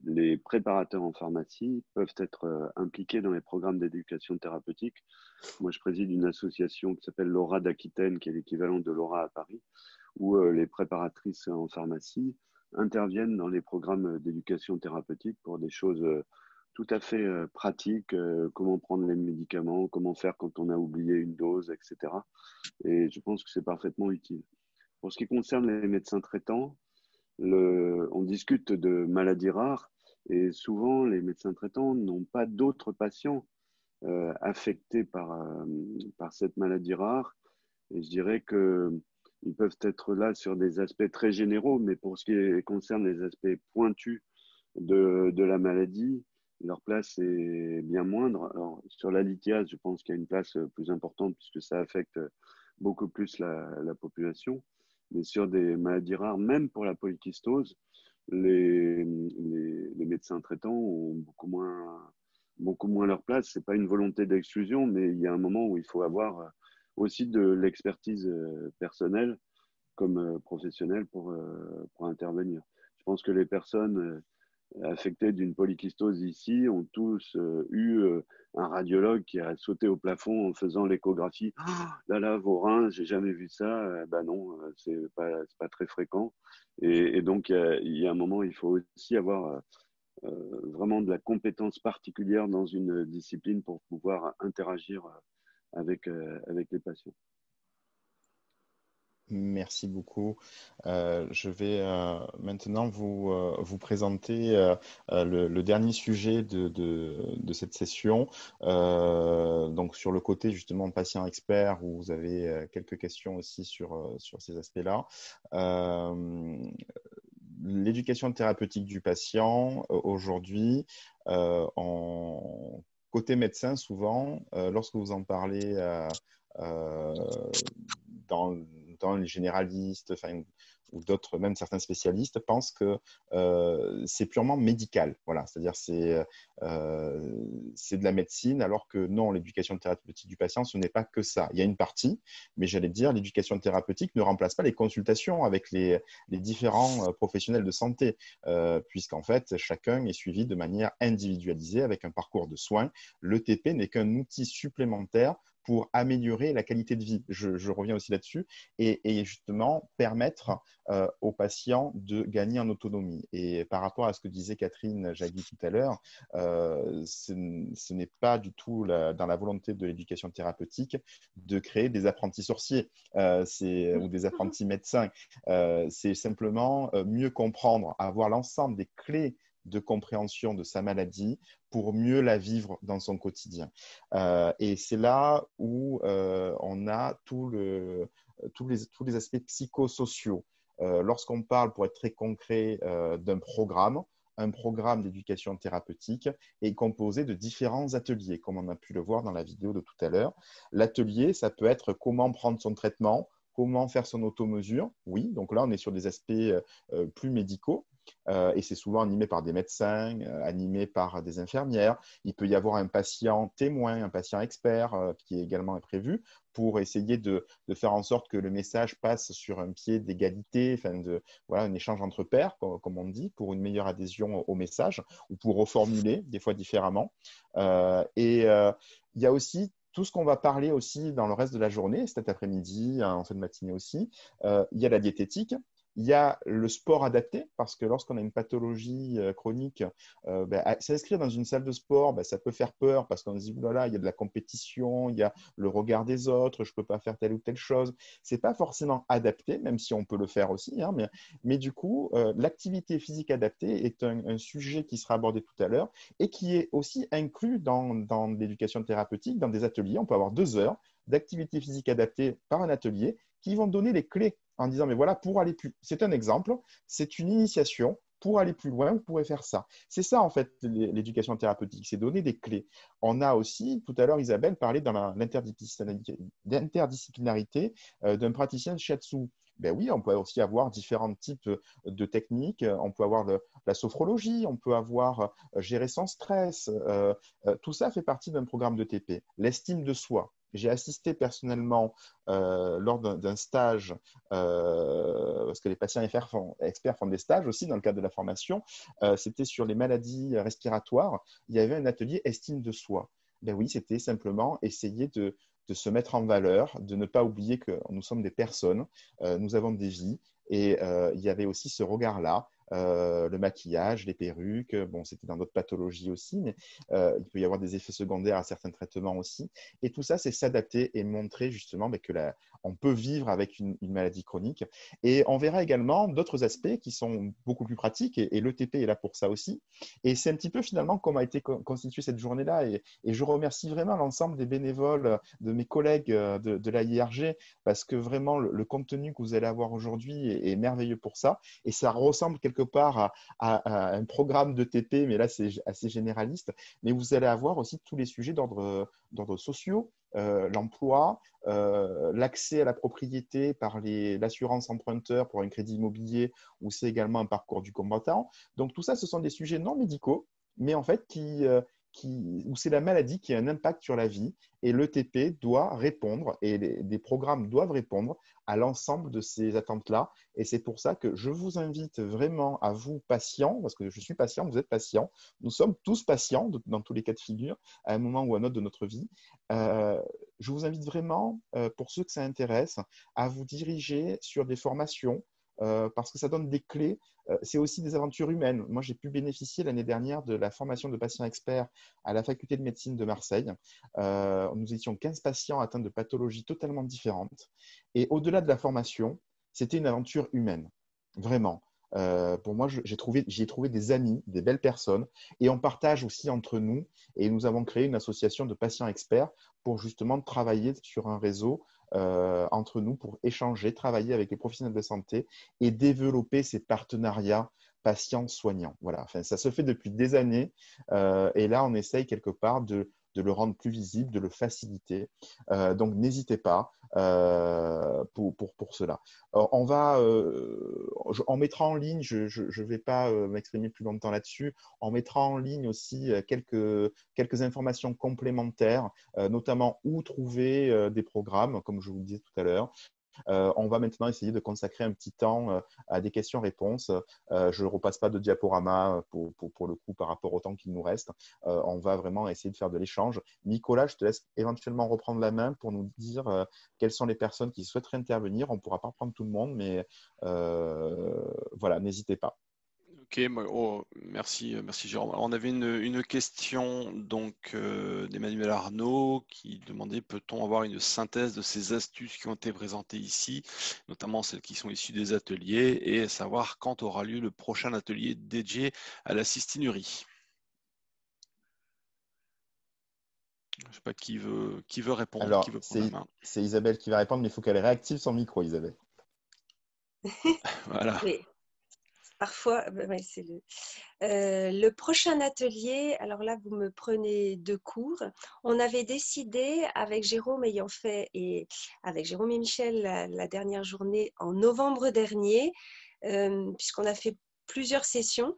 les préparateurs en pharmacie peuvent être impliqués dans les programmes d'éducation thérapeutique. Moi, je préside une association qui s'appelle l'Aura d'Aquitaine, qui est l'équivalent de l'Aura à Paris, où les préparatrices en pharmacie interviennent dans les programmes d'éducation thérapeutique pour des choses tout à fait pratiques, comment prendre les médicaments, comment faire quand on a oublié une dose, etc. Et je pense que c'est parfaitement utile. Pour ce qui concerne les médecins traitants, on discute de maladies rares et souvent les médecins traitants n'ont pas d'autres patients affectés par cette maladie rare. Et je dirais qu'ils peuvent être là sur des aspects très généraux, mais pour ce qui concerne les aspects pointus de la maladie, leur place est bien moindre. Alors, sur la lithiase, je pense qu'il y a une place plus importante puisque ça affecte beaucoup plus la population. Mais sur des maladies rares, même pour la polykystose, les médecins traitants ont beaucoup moins leur place. Ce n'est pas une volonté d'exclusion, mais il y a un moment où il faut avoir aussi de l'expertise personnelle comme professionnelle pour intervenir. Je pense que les personnes affectés d'une polykystose ici ont tous eu un radiologue qui a sauté au plafond en faisant l'échographie. Ah, là, vos reins, j'ai jamais vu ça. Ben non, c'est pas très fréquent. Et donc, il y a un moment, il faut aussi avoir vraiment de la compétence particulière dans une discipline pour pouvoir interagir avec les patients. Merci beaucoup. Je vais maintenant vous présenter le dernier sujet de cette session. Donc sur le côté justement patient expert, où vous avez quelques questions aussi sur ces aspects-là. L'éducation thérapeutique du patient, aujourd'hui, côté médecin, souvent, lorsque vous en parlez dans les généralistes, ou d'autres, même certains spécialistes, pensent que c'est purement médical. Voilà, c'est-à-dire c'est de la médecine, alors que non, l'éducation thérapeutique du patient, ce n'est pas que ça. Il y a une partie, mais j'allais dire, l'éducation thérapeutique ne remplace pas les consultations avec les différents professionnels de santé, puisqu'en fait, chacun est suivi de manière individualisée avec un parcours de soins. L'ETP n'est qu'un outil supplémentaire pour améliorer la qualité de vie. Je reviens aussi là-dessus, et justement permettre aux patients de gagner en autonomie. Et par rapport à ce que disait Catherine Jagui tout à l'heure, ce n'est pas du tout dans la volonté de l'éducation thérapeutique de créer des apprentis sorciers ou des apprentis médecins. C'est simplement mieux comprendre, avoir l'ensemble des clés de compréhension de sa maladie pour mieux la vivre dans son quotidien. Et c'est là où on a tous les aspects psychosociaux. Lorsqu'on parle, pour être très concret, d'un programme, un programme d'éducation thérapeutique est composé de différents ateliers, comme on a pu le voir dans la vidéo de tout à l'heure. L'atelier, ça peut être comment prendre son traitement, comment faire son automesure. Oui, donc là, on est sur des aspects plus médicaux. Et c'est souvent animé par des médecins, animé par des infirmières. Il peut y avoir un patient témoin, un patient expert qui est également prévu pour essayer de faire en sorte que le message passe sur un pied d'égalité, voilà, un échange entre pairs, comme on dit, pour une meilleure adhésion au message, ou pour reformuler, des fois différemment. Il y a aussi tout ce qu'on va parler aussi dans le reste de la journée, cet après-midi, en fin de matinée aussi. Il y a la diététique. Il y a le sport adapté, parce que lorsqu'on a une pathologie chronique, s'inscrire dans une salle de sport, ça peut faire peur, parce qu'on se dit, voilà, il y a de la compétition, il y a le regard des autres, je ne peux pas faire telle ou telle chose. Ce n'est pas forcément adapté, même si on peut le faire aussi, hein, mais du coup, l'activité physique adaptée est un sujet qui sera abordé tout à l'heure et qui est aussi inclus dans l'éducation thérapeutique, dans des ateliers. On peut avoir 2 heures d'activité physique adaptée par un atelier qui vont donner les clés en disant, mais voilà, pour aller plus, c'est un exemple, c'est une initiation, pour aller plus loin, vous pourrez faire ça. C'est ça, en fait, l'éducation thérapeutique, c'est donner des clés. On a aussi, tout à l'heure, Isabelle parlait dans l'interdisciplinarité d'un praticien de shiatsu. Ben oui, on peut aussi avoir différents types de techniques. On peut avoir la sophrologie, on peut avoir gérer son stress. Tout ça fait partie d'un programme de TP. L'estime de soi. J'ai assisté personnellement lors d'un stage, parce que les patients experts font des stages aussi dans le cadre de la formation, c'était sur les maladies respiratoires. Il y avait un atelier estime de soi. Ben oui, c'était simplement essayer de se mettre en valeur, de ne pas oublier que nous sommes des personnes, nous avons des vies, et il y avait aussi ce regard-là. Le maquillage, les perruques, bon, c'était dans d'autres pathologies aussi, mais il peut y avoir des effets secondaires à certains traitements aussi. Et tout ça, c'est s'adapter et montrer justement que on peut vivre avec une maladie chronique. Et on verra également d'autres aspects qui sont beaucoup plus pratiques, et l'ETP est là pour ça aussi. Et c'est un petit peu finalement comment a été constituée cette journée-là. Et je remercie vraiment l'ensemble des bénévoles, de mes collègues de la IRG, parce que vraiment le contenu que vous allez avoir aujourd'hui est merveilleux pour ça. Et ça ressemble quelque part à un programme de TP, mais là c'est assez généraliste. Mais vous allez avoir aussi tous les sujets d'ordre sociaux, l'emploi, l'accès à la propriété par l'assurance emprunteur pour un crédit immobilier, où c'est également un parcours du combattant. Donc tout ça, ce sont des sujets non médicaux, mais en fait qui où c'est la maladie qui a un impact sur la vie et l'ETP doit répondre et des programmes doivent répondre à l'ensemble de ces attentes-là. Et c'est pour ça que je vous invite vraiment à vous, patients, parce que je suis patient, vous êtes patient, nous sommes tous patients dans tous les cas de figure, à un moment ou à un autre de notre vie. Je vous invite vraiment, pour ceux que ça intéresse, à vous diriger sur des formations parce que ça donne des clés. C'est aussi des aventures humaines. Moi, j'ai pu bénéficier l'année dernière de la formation de patients experts à la faculté de médecine de Marseille. Nous étions 15 patients atteints de pathologies totalement différentes. Et au-delà de la formation, c'était une aventure humaine, vraiment. Pour moi, j'y ai trouvé des amis, des belles personnes, et on partage aussi entre nous. Et nous avons créé une association de patients experts pour justement travailler sur un réseau entre nous pour échanger, travailler avec les professionnels de santé et développer ces partenariats patients-soignants. Voilà. Enfin, ça se fait depuis des années et là, on essaye quelque part de le rendre plus visible, de le faciliter. Donc, n'hésitez pas pour cela. On mettra en ligne, je ne vais pas m'exprimer plus longtemps là-dessus, on mettra en ligne aussi quelques informations complémentaires, notamment où trouver des programmes, comme je vous le disais tout à l'heure. On va maintenant essayer de consacrer un petit temps à des questions-réponses. Je ne repasse pas de diaporama pour le coup par rapport au temps qu'il nous reste. On va vraiment essayer de faire de l'échange. Nicolas, je te laisse éventuellement reprendre la main pour nous dire quelles sont les personnes qui souhaiteraient intervenir. On ne pourra pas prendre tout le monde, mais voilà, n'hésitez pas. Ok, merci Jérôme. Alors, on avait une question donc d'Emmanuel Arnaud qui demandait peut-on avoir une synthèse de ces astuces qui ont été présentées ici, notamment celles qui sont issues des ateliers, et savoir quand aura lieu le prochain atelier dédié à la cystinurie. Je ne sais pas qui veut répondre, Alors, qui veut prendre la main. c'est Isabelle qui va répondre, mais il faut qu'elle réactive son micro, Isabelle. Voilà. Oui. Parfois, ouais, c'est le prochain atelier. Alors là, vous me prenez de court. On avait décidé avec Jérôme et Michel la dernière journée en novembre dernier, puisqu'on a fait plusieurs sessions,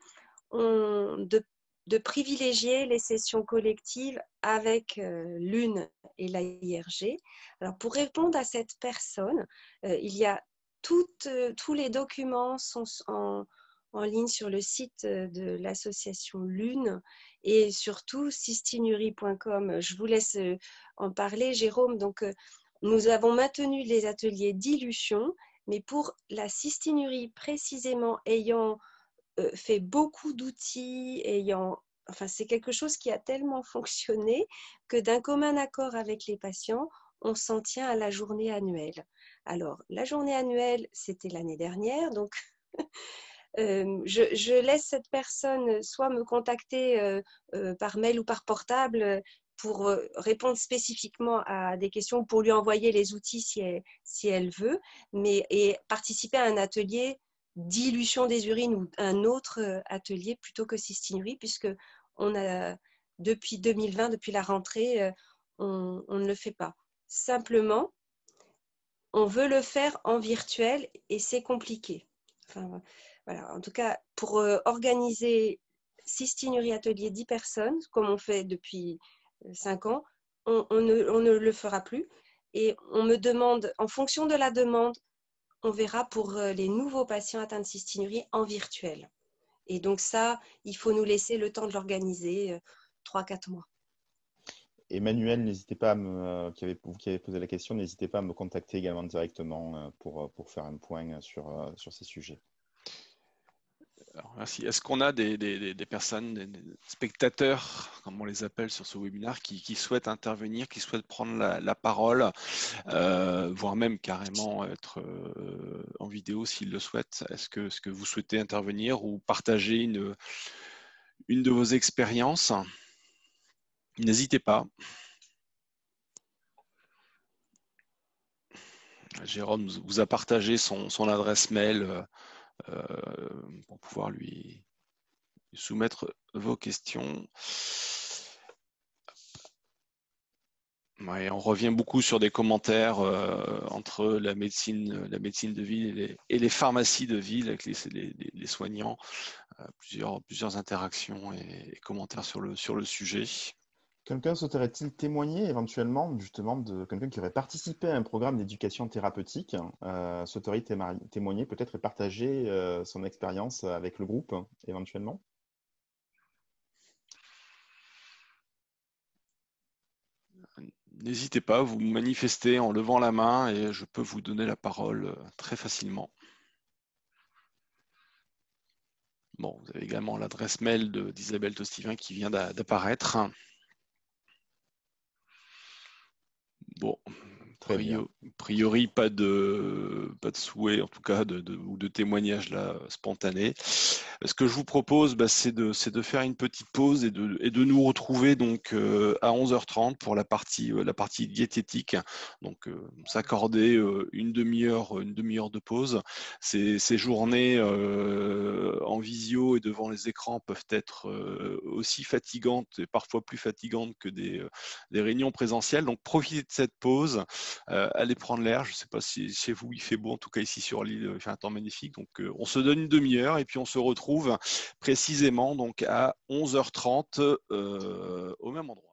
de privilégier les sessions collectives avec l'UNE et l'AIRG. Alors pour répondre à cette personne, il y a tous les documents sont en ligne sur le site de l'association Lune et surtout cystinurie.com. Je vous laisse en parler, Jérôme. Donc, nous avons maintenu les ateliers dilution, mais pour la cystinurie précisément ayant fait beaucoup d'outils, c'est quelque chose qui a tellement fonctionné que d'un commun accord avec les patients, on s'en tient à la journée annuelle. Alors, la journée annuelle, c'était l'année dernière, donc je laisse cette personne soit me contacter par mail ou par portable pour répondre spécifiquement à des questions, pour lui envoyer les outils si elle veut, et participer à un atelier dilution des urines ou un autre atelier plutôt que cystinurie, puisque on a, depuis 2020, depuis la rentrée, on ne le fait pas. Simplement, on veut le faire en virtuel et c'est compliqué. Enfin, voilà. En tout cas, pour organiser cystinurie atelier 10 personnes, comme on fait depuis 5 ans, on ne le fera plus. Et on me demande, en fonction de la demande, on verra pour les nouveaux patients atteints de cystinurie en virtuel. Et donc ça, il faut nous laisser le temps de l'organiser 3-4 mois. Emmanuel, n'hésitez pas qui avez posé la question, n'hésitez pas à me contacter également directement pour faire un point sur ces sujets. Alors, merci. Est-ce qu'on a des personnes, des spectateurs, comme on les appelle sur ce webinaire, qui souhaitent intervenir, qui souhaitent prendre la parole, voire même carrément être en vidéo s'ils le souhaitent? Est-ce que vous souhaitez intervenir ou partager une de vos expériences? N'hésitez pas. Jérôme vous a partagé son adresse mail pour pouvoir lui soumettre vos questions. Ouais, on revient beaucoup sur des commentaires entre la médecine de ville et les pharmacies de ville avec les soignants. Plusieurs interactions et commentaires sur le sujet. Quelqu'un souhaiterait-il témoigner éventuellement, justement, de quelqu'un qui aurait participé à un programme d'éducation thérapeutique, souhaiterait témoigner peut-être et partager son expérience avec le groupe, éventuellement? N'hésitez pas, vous manifestez en levant la main et je peux vous donner la parole très facilement. Bon, vous avez également l'adresse mail d'Isabelle Tostivin qui vient d'apparaître. Bon, priori, pas de souhait, en tout cas, ou de témoignage là spontané. Ce que je vous propose, c'est de faire une petite pause et de nous retrouver donc à 11h30 pour la partie diététique. Donc, s'accorder une demi-heure de pause. Ces journées en visio et devant les écrans peuvent être aussi fatigantes et parfois plus fatigantes que des réunions présentielles. Donc, profitez de cette pause. Allez prendre l'air. Je ne sais pas si chez vous il fait beau, en tout cas ici sur l'île il fait un temps magnifique. Donc on se donne une demi-heure et puis on se retrouve précisément donc à 11h30 au même endroit.